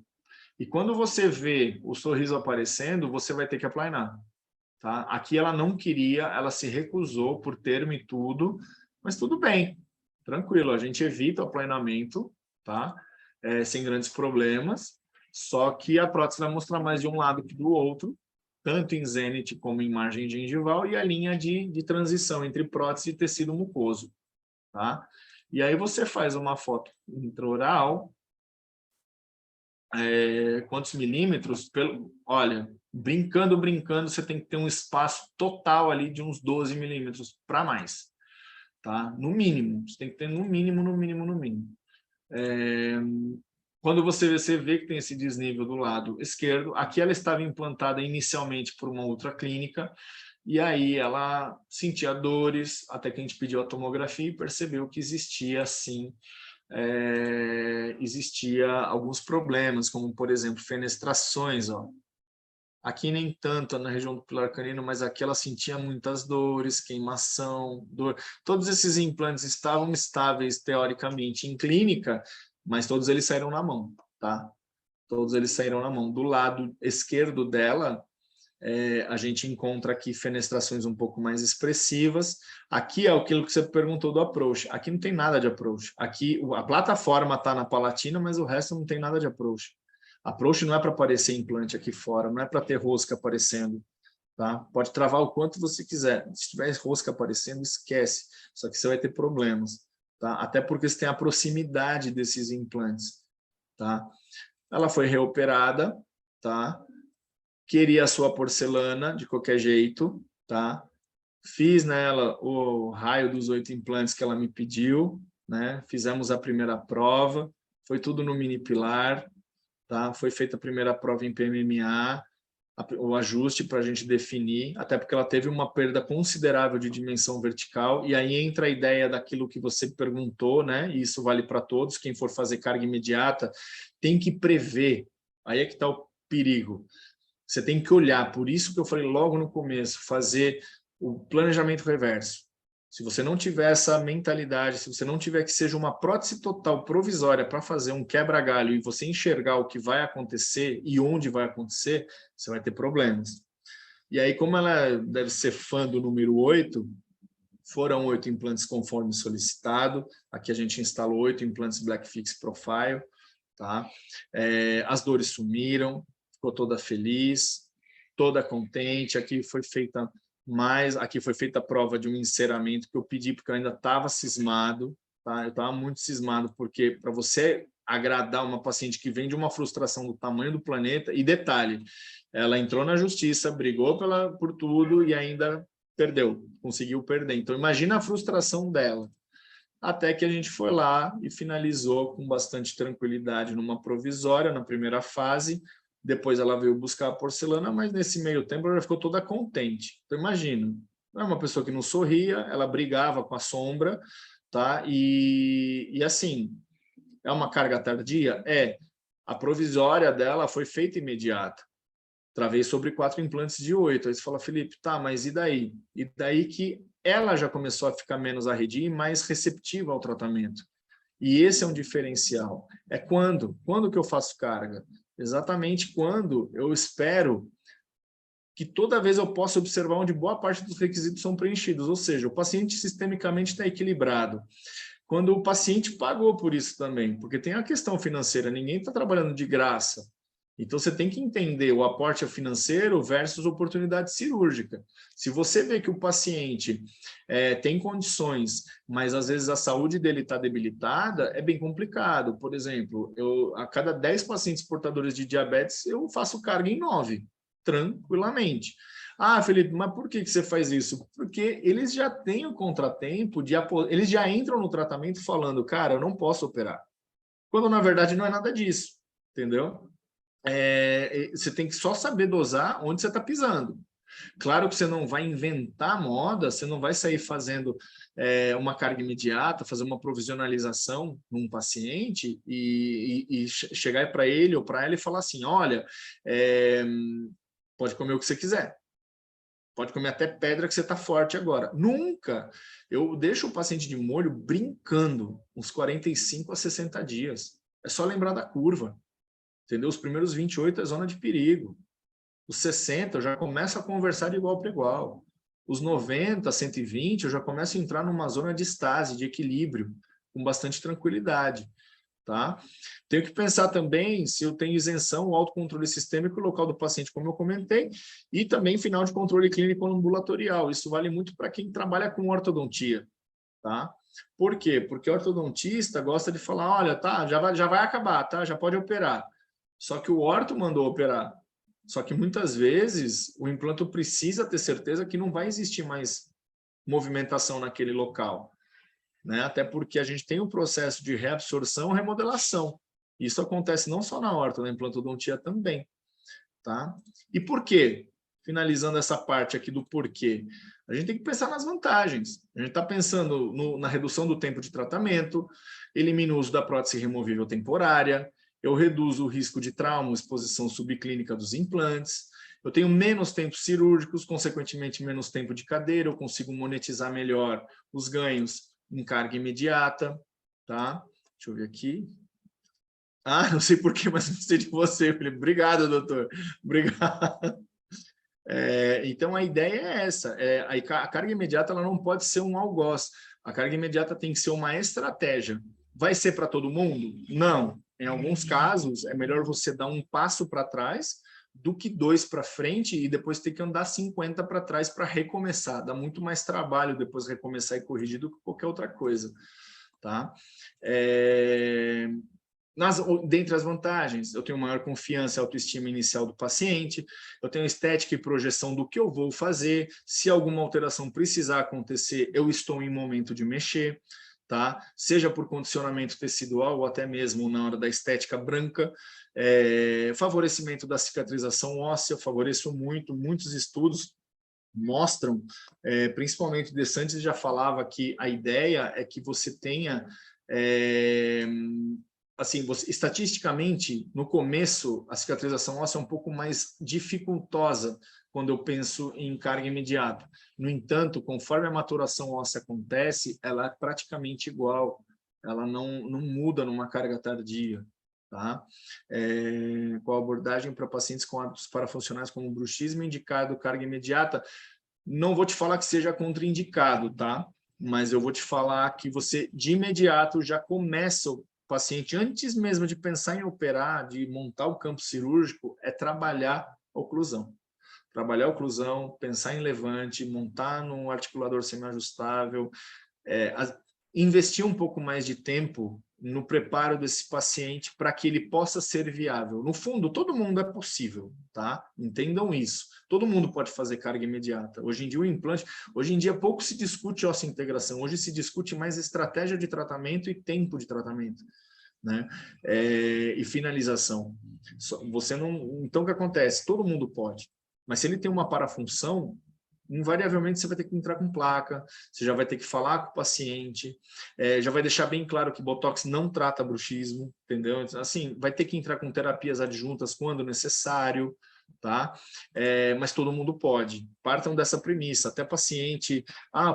E quando você vê o sorriso aparecendo, você vai ter que aplanar. Tá? Aqui ela não queria, ela se recusou por termo e tudo, mas tudo bem, tranquilo, a gente evita o aplanamento, tá? Sem grandes problemas, só que a prótese vai mostrar mais de um lado que do outro, tanto em zênite como em margem gengival, e a linha de transição entre prótese e tecido mucoso. Tá? E aí você faz uma foto intraoral, quantos milímetros? Olha, brincando, você tem que ter um espaço total ali de uns 12 milímetros para mais. Tá? No mínimo, você tem que ter no mínimo. Quando você vê que tem esse desnível do lado esquerdo, aqui ela estava implantada inicialmente por uma outra clínica, e aí ela sentia dores, até que a gente pediu a tomografia e percebeu que existia, sim, existia alguns problemas, como, por exemplo, fenestrações. Ó. Aqui nem tanto na região do pilar canino, mas aqui ela sentia muitas dores, queimação, dor. Todos esses implantes estavam estáveis, teoricamente, em clínica, mas todos eles saíram na mão, tá? Todos eles saíram na mão. Do lado esquerdo dela, a gente encontra aqui fenestrações um pouco mais expressivas. Aqui é aquilo que você perguntou do approach. Aqui não tem nada de approach. Aqui a plataforma está na palatina, mas o resto não tem nada de approach. Approach não é para aparecer implante aqui fora, não é para ter rosca aparecendo. Tá? Pode travar o quanto você quiser. Se tiver rosca aparecendo, esquece. Só que você vai ter problemas. Tá? Até porque você tem a proximidade desses implantes. Tá? Ela foi reoperada, tá? Queria a sua porcelana de qualquer jeito, tá? Fiz nela o raio dos 8 implantes que ela me pediu, né? Fizemos a primeira prova, foi tudo no mini pilar, tá? Foi feita a primeira prova em PMMA, o ajuste para a gente definir, até porque ela teve uma perda considerável de dimensão vertical, e aí entra a ideia daquilo que você perguntou, né? E isso vale para todos, quem for fazer carga imediata, tem que prever, aí é que está o perigo. Você tem que olhar, por isso que eu falei logo no começo, fazer o planejamento reverso. Se você não tiver essa mentalidade, se você não tiver que seja uma prótese total provisória para fazer um quebra-galho e você enxergar o que vai acontecer e onde vai acontecer, você vai ter problemas. E aí, como ela deve ser fã do número 8, foram 8 implantes conforme solicitado. Aqui a gente instalou 8 implantes Black Fix Profile. Tá? As dores sumiram, ficou toda feliz, toda contente. Aqui foi feita a prova de um enceramento que eu pedi porque eu ainda estava cismado, tá? Eu estava muito cismado porque para você agradar uma paciente que vem de uma frustração do tamanho do planeta, e detalhe, ela entrou na justiça, brigou por tudo e ainda perdeu, conseguiu perder. Então imagina a frustração dela. Até que a gente foi lá e finalizou com bastante tranquilidade numa provisória, na primeira fase. Depois ela veio buscar a porcelana, mas nesse meio tempo ela ficou toda contente. Então, imagina, é uma pessoa que não sorria, ela brigava com a sombra, tá? E assim, é uma carga tardia? A provisória dela foi feita imediata. Travei sobre 4 implantes de 8. Aí você fala, Felipe, tá, mas e daí? E daí que ela já começou a ficar menos arredia e mais receptiva ao tratamento. E esse é um diferencial. Quando que eu faço carga? Exatamente quando eu espero que toda vez eu possa observar onde boa parte dos requisitos são preenchidos, ou seja, o paciente sistemicamente está equilibrado. Quando o paciente pagou por isso também, porque tem a questão financeira, ninguém está trabalhando de graça. Então, você tem que entender o aporte financeiro versus oportunidade cirúrgica. Se você vê que o paciente tem condições, mas às vezes a saúde dele está debilitada, é bem complicado. Por exemplo, a cada 10 pacientes portadores de diabetes, eu faço carga em 9, tranquilamente. Ah, Felipe, mas por que você faz isso? Porque eles já têm o contratempo, eles já entram no tratamento falando, cara, eu não posso operar. Quando, na verdade, não é nada disso, entendeu? Você tem que só saber dosar onde você está pisando. Claro que você não vai inventar moda, você não vai sair fazendo uma carga imediata, fazer uma provisionalização num paciente e chegar para ele ou para ela e falar assim, olha, pode comer o que você quiser. Pode comer até pedra que você está forte agora. Nunca. Eu deixo o paciente de molho brincando uns 45 a 60 dias. É só lembrar da curva. Entendeu? Os primeiros 28 é zona de perigo. Os 60 eu já começo a conversar de igual para igual. Os 90, 120, eu já começo a entrar numa zona de estase, de equilíbrio, com bastante tranquilidade. Tá? Tenho que pensar também se eu tenho isenção, o autocontrole sistêmico, local do paciente, como eu comentei, e também final de controle clínico ambulatorial. Isso vale muito para quem trabalha com ortodontia. Tá? Por quê? Porque o ortodontista gosta de falar, olha, tá, já vai acabar, tá? Já pode operar. Só que o orto mandou operar. Só que muitas vezes o implanto precisa ter certeza que não vai existir mais movimentação naquele local. Né? Até porque a gente tem um processo de reabsorção e remodelação. Isso acontece não só na horta, na implantodontia também. Tá? E por quê? Finalizando essa parte aqui do porquê, a gente tem que pensar nas vantagens. A gente está pensando na redução do tempo de tratamento, elimino o uso da prótese removível temporária, eu reduzo o risco de trauma, exposição subclínica dos implantes, eu tenho menos tempos cirúrgicos, consequentemente menos tempo de cadeira, eu consigo monetizar melhor os ganhos em carga imediata, tá? Deixa eu ver aqui. Ah, não sei porquê, mas gostei de você, Felipe. Obrigado, doutor. Obrigado. Então, a ideia é essa. A carga imediata ela não pode ser um algoz. A carga imediata tem que ser uma estratégia. Vai ser para todo mundo? Não. Em alguns casos, é melhor você dar um passo para trás do que 2 para frente e depois ter que andar 50 para trás para recomeçar. Dá muito mais trabalho depois recomeçar e corrigir do que qualquer outra coisa. Tá? Dentre as vantagens, eu tenho maior confiança e autoestima inicial do paciente, eu tenho estética e projeção do que eu vou fazer, se alguma alteração precisar acontecer, eu estou em momento de mexer, tá? Seja por condicionamento tecidual ou até mesmo na hora da estética branca, favorecimento da cicatrização óssea, eu favoreço muito, muitos estudos mostram, principalmente o De Santis já falava que a ideia é que você tenha assim, estatisticamente, no começo, a cicatrização óssea é um pouco mais dificultosa quando eu penso em carga imediata. No entanto, conforme a maturação óssea acontece, ela é praticamente igual. Ela não muda numa carga tardia. Tá? Com a abordagem para pacientes com hábitos parafuncionais como bruxismo, indicado carga imediata, não vou te falar que seja contraindicado, tá? Mas eu vou te falar que você, de imediato, já começa paciente, antes mesmo de pensar em operar, de montar o campo cirúrgico, é trabalhar a oclusão. Trabalhar a oclusão, pensar em levante, montar num articulador semiajustável, investir um pouco mais de tempo no preparo desse paciente para que ele possa ser viável. No fundo, todo mundo é possível, tá? Entendam isso. Todo mundo pode fazer carga imediata. Hoje em dia, o implante... Hoje em dia, pouco se discute osso-integração. Hoje se discute mais estratégia de tratamento e tempo de tratamento, né? E finalização. Você não... Então, o que acontece? Todo mundo pode. Mas se ele tem uma parafunção, invariavelmente você vai ter que entrar com placa, você já vai ter que falar com o paciente, já vai deixar bem claro que Botox não trata bruxismo, entendeu? Assim, vai ter que entrar com terapias adjuntas quando necessário, tá? Mas todo mundo pode. Partam dessa premissa, até paciente,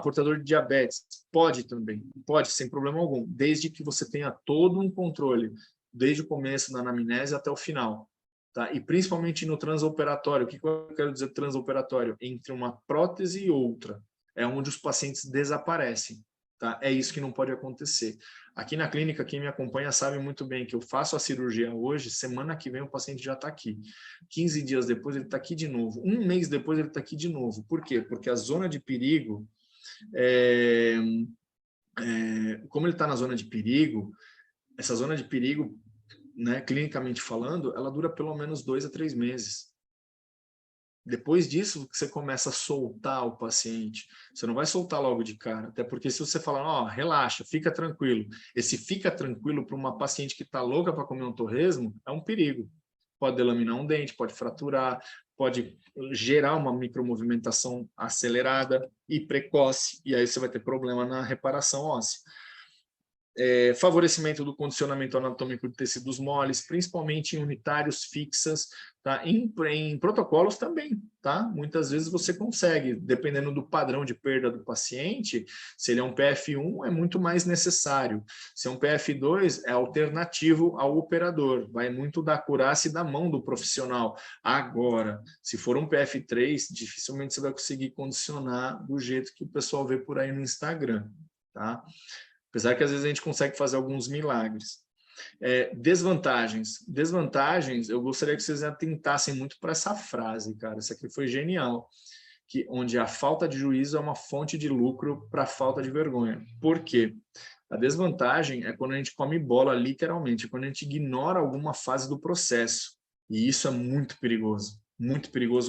portador de diabetes, pode também, pode, sem problema algum, desde que você tenha todo um controle, desde o começo da anamnese até o final. Tá? E principalmente no transoperatório. O que eu quero dizer transoperatório? Entre uma prótese e outra. É onde os pacientes desaparecem. Tá? É isso que não pode acontecer. Aqui na clínica, quem me acompanha sabe muito bem que eu faço a cirurgia hoje, semana que vem o paciente já está aqui. 15 dias depois ele está aqui de novo. Um mês depois ele está aqui de novo. Por quê? Porque a zona de perigo, como ele está na zona de perigo, essa zona de perigo, né, clinicamente falando, ela dura pelo menos 2 a 3 meses. Depois disso, você começa a soltar o paciente. Você não vai soltar logo de cara, até porque se você falar, relaxa, fica tranquilo. Esse fica tranquilo para uma paciente que está louca para comer um torresmo, é um perigo. Pode delaminar um dente, pode fraturar, pode gerar uma micromovimentação acelerada e precoce, e aí você vai ter problema na reparação óssea. favorecimento do condicionamento anatômico de tecidos moles, principalmente em unitários fixas, tá? Em protocolos também, tá? Muitas vezes você consegue, dependendo do padrão de perda do paciente, se ele é um PF1, é muito mais necessário. Se é um PF2, é alternativo ao operador, vai muito da acurácia e da mão do profissional. Agora, se for um PF3, dificilmente você vai conseguir condicionar do jeito que o pessoal vê por aí no Instagram, tá? Apesar que às vezes a gente consegue fazer alguns milagres. Desvantagens. Desvantagens, eu gostaria que vocês atentassem muito para essa frase, cara. Isso aqui foi genial. Onde a falta de juízo é uma fonte de lucro para a falta de vergonha. Por quê? A desvantagem é quando a gente come bola, literalmente, quando a gente ignora alguma fase do processo. E isso é muito perigoso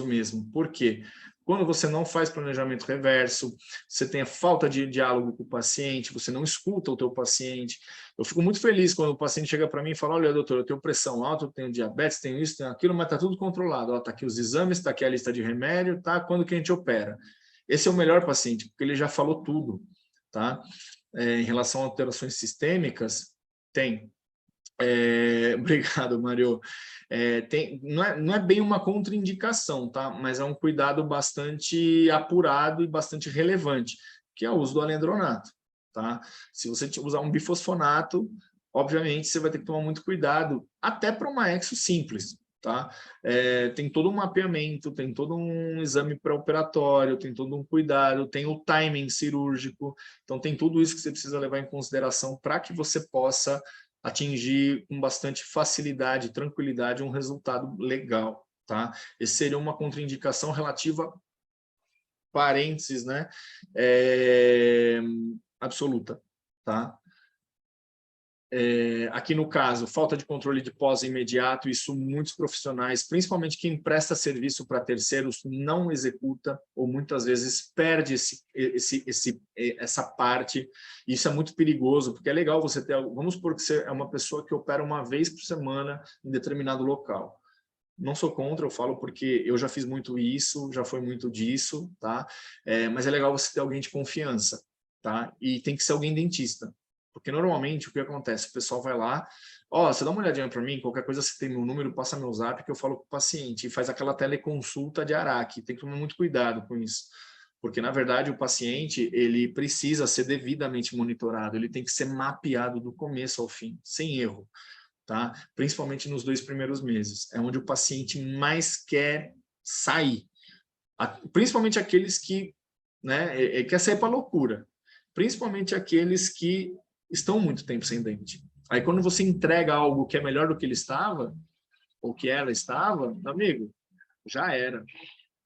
mesmo. Por quê? Quando você não faz planejamento reverso, você tem a falta de diálogo com o paciente, você não escuta o teu paciente. Eu fico muito feliz quando o paciente chega para mim e fala, olha, doutor, eu tenho pressão alta, eu tenho diabetes, tenho isso, tenho aquilo, mas está tudo controlado. Está aqui os exames, está aqui a lista de remédio, tá? Quando que a gente opera? Esse é o melhor paciente, porque ele já falou tudo, tá? Em relação a alterações sistêmicas, tem. Obrigado, Mário. Não é bem uma contraindicação, tá? Mas é um cuidado bastante apurado e bastante relevante, que é o uso do alendronato, tá? Se você usar um bifosfonato, obviamente você vai ter que tomar muito cuidado, até para uma exo simples, tá? Tem todo um mapeamento, tem todo um exame pré-operatório, tem todo um cuidado, tem o timing cirúrgico, então tem tudo isso que você precisa levar em consideração para que você possa atingir com bastante facilidade, tranquilidade, um resultado legal, tá? Esse seria uma contraindicação relativa, parênteses, né? Absoluta, tá? Aqui no caso, falta de controle de pós imediato, isso muitos profissionais, principalmente quem presta serviço para terceiros, não executa ou muitas vezes perde essa parte. Isso é muito perigoso, porque é legal você ter, vamos supor que você é uma pessoa que opera uma vez por semana em determinado local. Não sou contra, eu falo porque eu já fiz muito isso, já foi muito disso, tá? Mas é legal você ter alguém de confiança, tá? E tem que ser alguém dentista. Porque normalmente o que acontece? O pessoal vai lá, você dá uma olhadinha para mim, qualquer coisa você tem meu número, passa meu zap que eu falo com o paciente e faz aquela teleconsulta de Araque. Tem que tomar muito cuidado com isso. Porque, na verdade, o paciente ele precisa ser devidamente monitorado, ele tem que ser mapeado do começo ao fim, sem erro, tá? Principalmente nos 2 primeiros meses. É onde o paciente mais quer sair. Principalmente aqueles que, né, quer sair para loucura. Principalmente aqueles que estão muito tempo sem dente. Aí quando você entrega algo que é melhor do que ele estava, ou que ela estava, meu amigo, já era,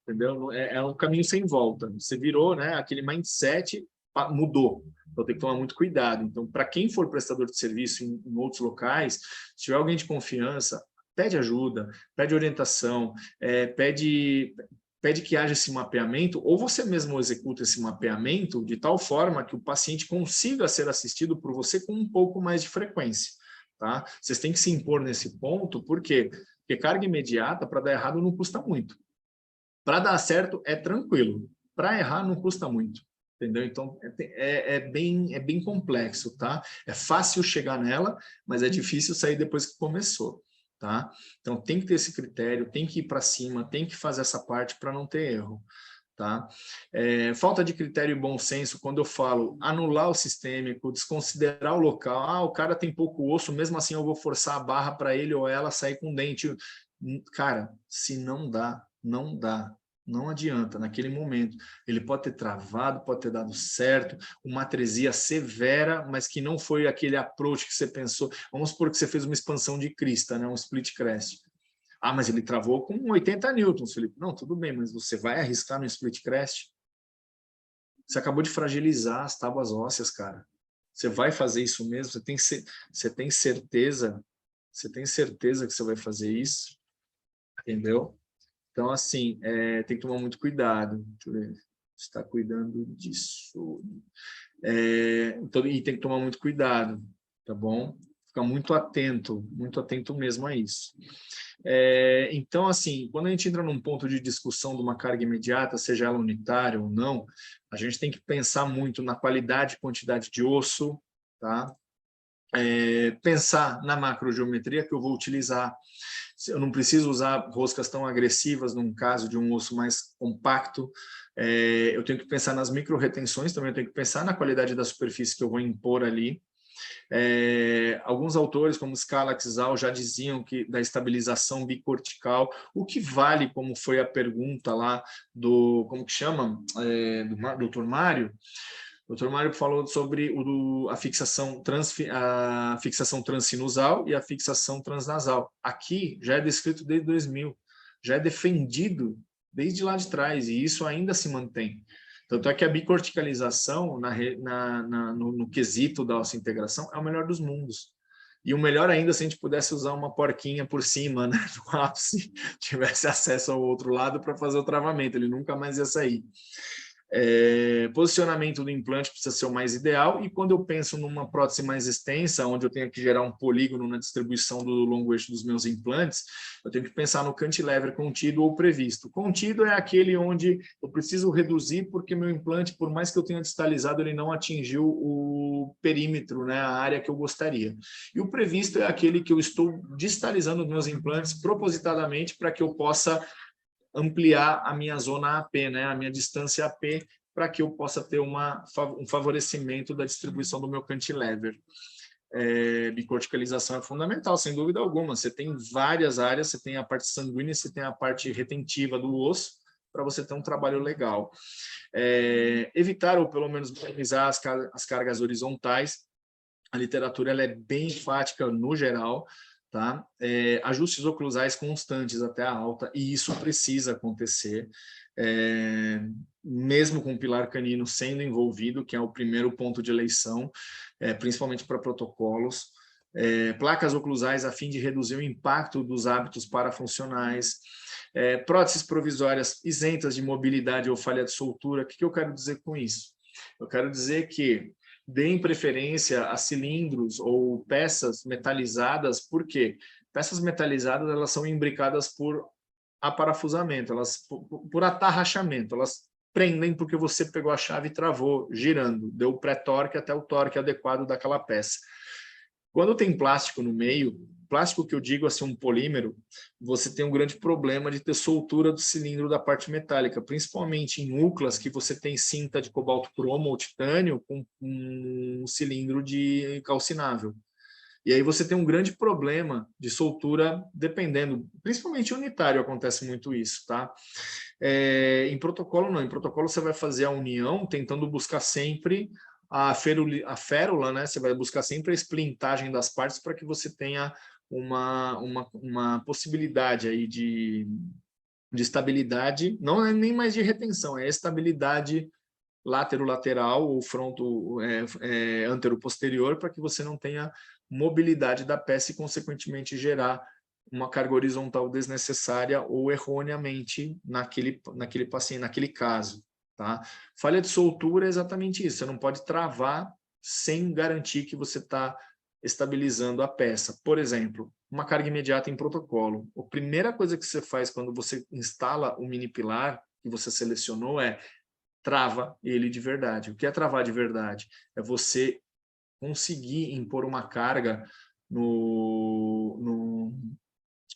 entendeu? É um caminho sem volta. Você virou, né, aquele mindset mudou. Então tem que tomar muito cuidado. Então, para quem for prestador de serviço em outros locais, se tiver alguém de confiança, pede ajuda, pede orientação, pede que haja esse mapeamento, ou você mesmo executa esse mapeamento de tal forma que o paciente consiga ser assistido por você com um pouco mais de frequência, tá? Vocês têm que se impor nesse ponto, por quê? Porque carga imediata, para dar errado, não custa muito. Para dar certo, é tranquilo. Para errar, não custa muito, entendeu? Então, é bem complexo, tá? É fácil chegar nela, mas é difícil sair depois que começou. Tá? Então, tem que ter esse critério, tem que ir para cima, tem que fazer essa parte para não ter erro. Tá? Falta de critério e bom senso, quando eu falo anular o sistêmico, desconsiderar o local, o cara tem pouco osso, mesmo assim eu vou forçar a barra para ele ou ela sair com dente. Cara, se não dá, não dá. Não adianta, naquele momento. Ele pode ter travado, pode ter dado certo, uma atresia severa, mas que não foi aquele approach que você pensou. Vamos supor que você fez uma expansão de crista, né? Um split crest. Mas ele travou com 80 newtons, Felipe. Não, tudo bem, mas você vai arriscar no split crest? Você acabou de fragilizar as tábuas ósseas, cara. Você vai fazer isso mesmo? Você tem certeza? Você tem certeza que você vai fazer isso? Entendeu? Então, assim, tem que tomar muito cuidado. Deixa eu ver. Está cuidando disso. Então, e tem que tomar muito cuidado, tá bom? Ficar muito atento mesmo a isso. Então, assim, quando a gente entra num ponto de discussão de uma carga imediata, seja ela unitária ou não, a gente tem que pensar muito na qualidade e quantidade de osso, tá? pensar na macrogeometria que eu vou utilizar. Eu não preciso usar roscas tão agressivas num caso de um osso mais compacto. Eu tenho que pensar nas micro-retenções, também eu tenho que pensar na qualidade da superfície que eu vou impor ali. Alguns autores, como Scalax e Zal, já diziam que da estabilização bicortical, o que vale, como foi a pergunta lá do, como que chama? Do Dr. Mário. O Dr. Mário falou sobre a fixação transsinusal e a fixação transnasal. Aqui já é descrito desde 2000, já é defendido desde lá de trás, e isso ainda se mantém. Tanto é que a bicorticalização no quesito da ossa-integração é o melhor dos mundos. E o melhor ainda se a gente pudesse usar uma porquinha por cima, né, do ápice, tivesse acesso ao outro lado para fazer o travamento, ele nunca mais ia sair. Posicionamento do implante precisa ser o mais ideal, e quando eu penso numa prótese mais extensa, onde eu tenho que gerar um polígono na distribuição do longo eixo dos meus implantes, eu tenho que pensar no cantilever contido ou previsto. Contido é aquele onde eu preciso reduzir porque meu implante, por mais que eu tenha distalizado, ele não atingiu o perímetro, né, a área que eu gostaria. E o previsto é aquele que eu estou distalizando os meus implantes propositadamente para que eu possa ampliar a minha zona AP, né, a minha distância AP, para que eu possa ter um favorecimento da distribuição do meu cantilever. Bicorticalização é fundamental, sem dúvida alguma. Você tem várias áreas, você tem a parte sanguínea, você tem a parte retentiva do osso, para você ter um trabalho legal. Evitar, ou pelo menos minimizar as cargas horizontais. A literatura ela é bem enfática no geral, tá? Ajustes oclusais constantes até a alta, e isso precisa acontecer, mesmo com o pilar canino sendo envolvido, que é o primeiro ponto de eleição, principalmente para protocolos. Placas oclusais a fim de reduzir o impacto dos hábitos parafuncionais. Próteses provisórias isentas de mobilidade ou falha de soltura. O que eu quero dizer com isso? Eu quero dizer que deem preferência a cilindros ou peças metalizadas, porque peças metalizadas elas são imbricadas por aparafusamento, por atarrachamento, elas prendem porque você pegou a chave e travou, girando, deu o pré-torque até o torque adequado daquela peça. Quando tem plástico no meio, plástico que eu digo assim, um polímero, você tem um grande problema de ter soltura do cilindro da parte metálica, principalmente em UCLAs que você tem cinta de cobalto cromo ou titânio com um cilindro de calcinável. E aí você tem um grande problema de soltura, dependendo, principalmente unitário acontece muito isso, tá? Em protocolo não, em protocolo você vai fazer a união tentando buscar sempre a férula, né? Você vai buscar sempre a esplintagem das partes para que você tenha uma possibilidade aí de estabilidade, não é nem mais de retenção, é estabilidade látero-lateral ou fronto antero-posterior, para que você não tenha mobilidade da peça e, consequentemente, gerar uma carga horizontal desnecessária ou erroneamente naquele paciente, naquele caso. Tá? Falha de soltura é exatamente isso, você não pode travar sem garantir que você está estabilizando a peça. Por exemplo, uma carga imediata em protocolo. A primeira coisa que você faz quando você instala o mini pilar que você selecionou é trava ele de verdade. O que é travar de verdade? É você conseguir impor uma carga no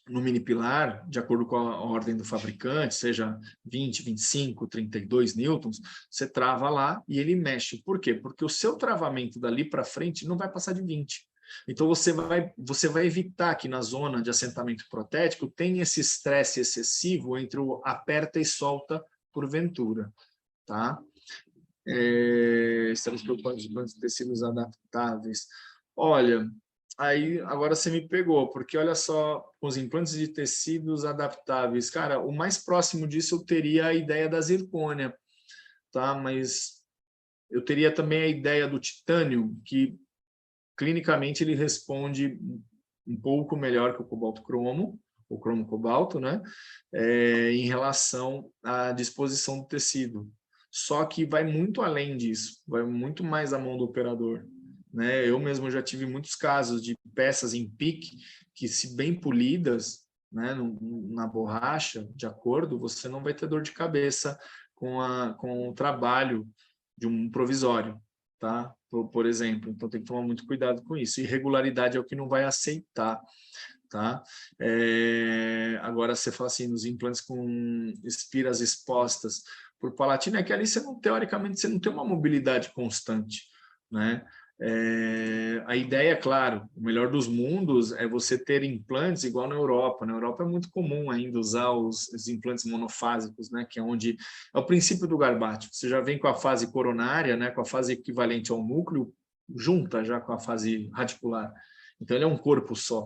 mini pilar, de acordo com a ordem do fabricante, seja 20, 25, 32 newtons, você trava lá e ele mexe. Por quê? Porque o seu travamento dali para frente não vai passar de 20. Então, você vai evitar que na zona de assentamento protético tenha esse estresse excessivo entre o aperta e solta porventura. Tá? Estamos preocupados com tecidos adaptáveis. Olha, aí agora você me pegou, porque olha só, os implantes de tecidos adaptáveis, cara, o mais próximo disso eu teria a ideia da zircônia, tá? Mas eu teria também a ideia do titânio, que clinicamente ele responde um pouco melhor que o cobalto cromo, o cromo cobalto, né? Em relação à disposição do tecido. Só que vai muito além disso, vai muito mais à mão do operador. Né? Eu mesmo já tive muitos casos de peças em pique que, se bem polidas, né, na borracha, de acordo, você não vai ter dor de cabeça com o trabalho de um provisório. tá? Por exemplo, então tem que tomar muito cuidado com isso. Irregularidade é o que não vai aceitar, tá? Agora você fala assim, nos implantes com espiras expostas por palatina, é que ali você não, teoricamente, você não tem uma mobilidade constante, né? A ideia, claro, o melhor dos mundos é você ter implantes igual na Europa. Na Europa é muito comum ainda usar os implantes monofásicos, né? Que é onde é o princípio do Garbati. Você já vem com a fase coronária, né? Com a fase equivalente ao núcleo, junta já com a fase radicular. Então ele é um corpo só.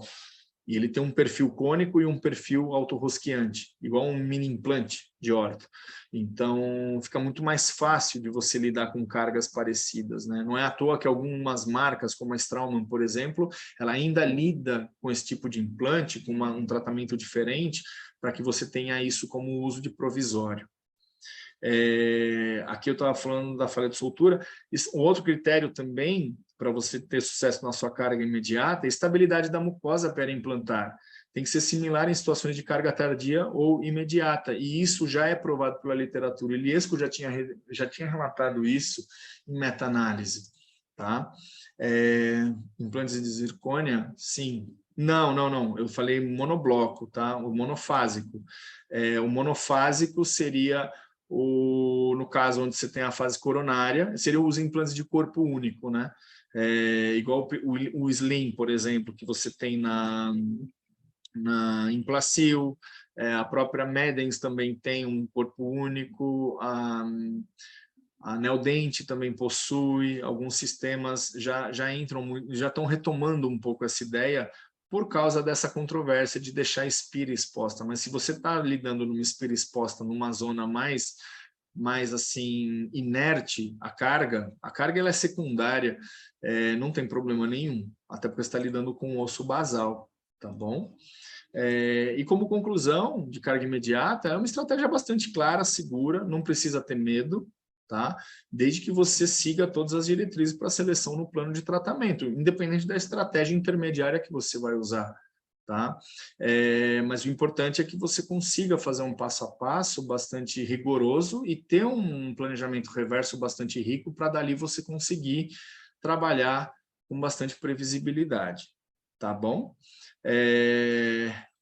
E ele tem um perfil cônico e um perfil autorrosqueante, igual um mini implante de horta. Então, fica muito mais fácil de você lidar com cargas parecidas, né? Não é à toa que algumas marcas, como a Straumann, por exemplo, ela ainda lida com esse tipo de implante, com um tratamento diferente, para que você tenha isso como uso de provisório. Aqui eu estava falando da falha de soltura. Um outro critério também para você ter sucesso na sua carga imediata é a estabilidade da mucosa periimplantar. Tem que ser similar em situações de carga tardia ou imediata, e isso já é provado pela literatura. O Iliesco já tinha relatado isso em meta-análise. Tá? Implantes de zircônia, sim. Não, eu falei monobloco, tá? O monofásico. O monofásico seria no caso onde você tem a fase coronária, seriam os implantes de corpo único, né? Igual o Slim, por exemplo, que você tem na Implacil, a própria Medens também tem um corpo único, a Neodente também possui, alguns sistemas já estão retomando um pouco essa ideia por causa dessa controvérsia de deixar a espira exposta. Mas se você está lidando numa espira exposta numa zona mais assim inerte, a carga ela é secundária, não tem problema nenhum, até porque você está lidando com o osso basal, tá bom? E como conclusão de carga imediata, é uma estratégia bastante clara, segura, não precisa ter medo, tá? Desde que você siga todas as diretrizes para a seleção no plano de tratamento, independente da estratégia intermediária que você vai usar, tá? Mas o importante é que você consiga fazer um passo a passo bastante rigoroso e ter um planejamento reverso bastante rico para dali você conseguir trabalhar com bastante previsibilidade, tá bom?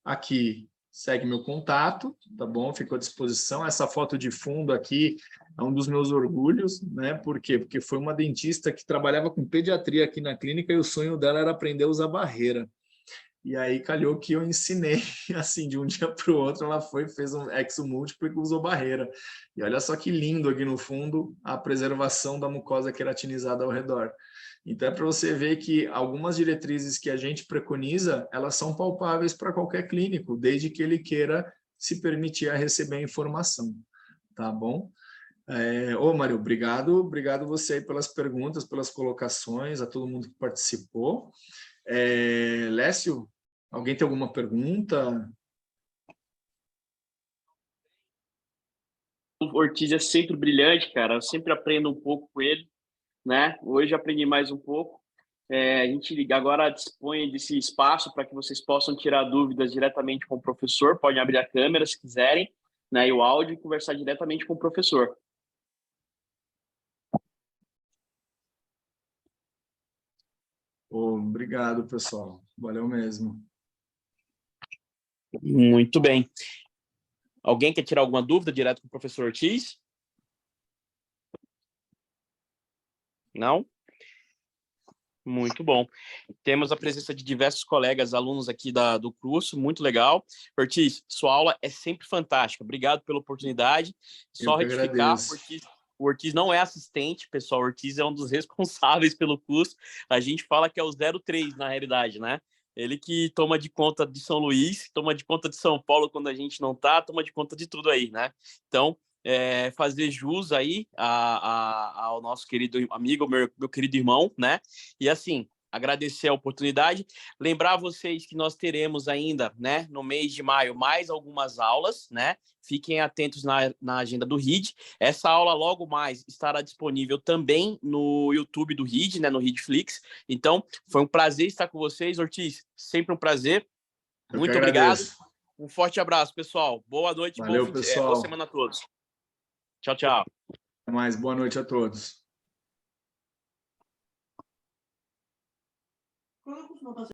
Aqui segue meu contato, tá bom? Fico à disposição. Essa foto de fundo aqui é um dos meus orgulhos, né? Por quê? Porque foi uma dentista que trabalhava com pediatria aqui na clínica e o sonho dela era aprender a usar barreira. E aí calhou que eu ensinei, assim, de um dia para o outro, ela foi, fez um exo múltiplo e usou barreira. E olha só que lindo aqui no fundo a preservação da mucosa queratinizada ao redor. Então é para você ver que algumas diretrizes que a gente preconiza, elas são palpáveis para qualquer clínico, desde que ele queira se permitir a receber a informação. Tá bom? Mário, obrigado você aí pelas perguntas, pelas colocações, a todo mundo que participou. Lécio, alguém tem alguma pergunta? O Ortiz é sempre brilhante, cara. Eu sempre aprendo um pouco com ele, né? Hoje aprendi mais um pouco. A gente agora dispõe desse espaço para que vocês possam tirar dúvidas diretamente com o professor. Podem abrir a câmera se quiserem, né? E o áudio e conversar diretamente com o professor. Obrigado, pessoal. Valeu mesmo. Muito bem. Alguém quer tirar alguma dúvida direto com o professor Ortiz? Não? Muito bom. Temos a presença de diversos colegas, alunos aqui do curso, muito legal. Ortiz, sua aula é sempre fantástica. Obrigado pela oportunidade. Só retificar, o Ortiz não é assistente, pessoal. O Ortiz é um dos responsáveis pelo curso. A gente fala que é o 03, na realidade, né? Ele que toma de conta de São Luís, toma de conta de São Paulo quando a gente não tá, toma de conta de tudo aí, né? Então, fazer jus aí ao nosso querido amigo, meu querido irmão, né? E assim, agradecer a oportunidade, lembrar vocês que nós teremos ainda, né, no mês de maio, mais algumas aulas, né? Fiquem atentos na agenda do RID. Essa aula logo mais estará disponível também no YouTube do RID, né, no RIDflix. Então, foi um prazer estar com vocês, Ortiz. Sempre um prazer. Muito obrigado. Um forte abraço, pessoal. Boa noite, valeu, pessoal. Boa semana a todos. Tchau, tchau. Até mais, boa noite a todos. Quando costuma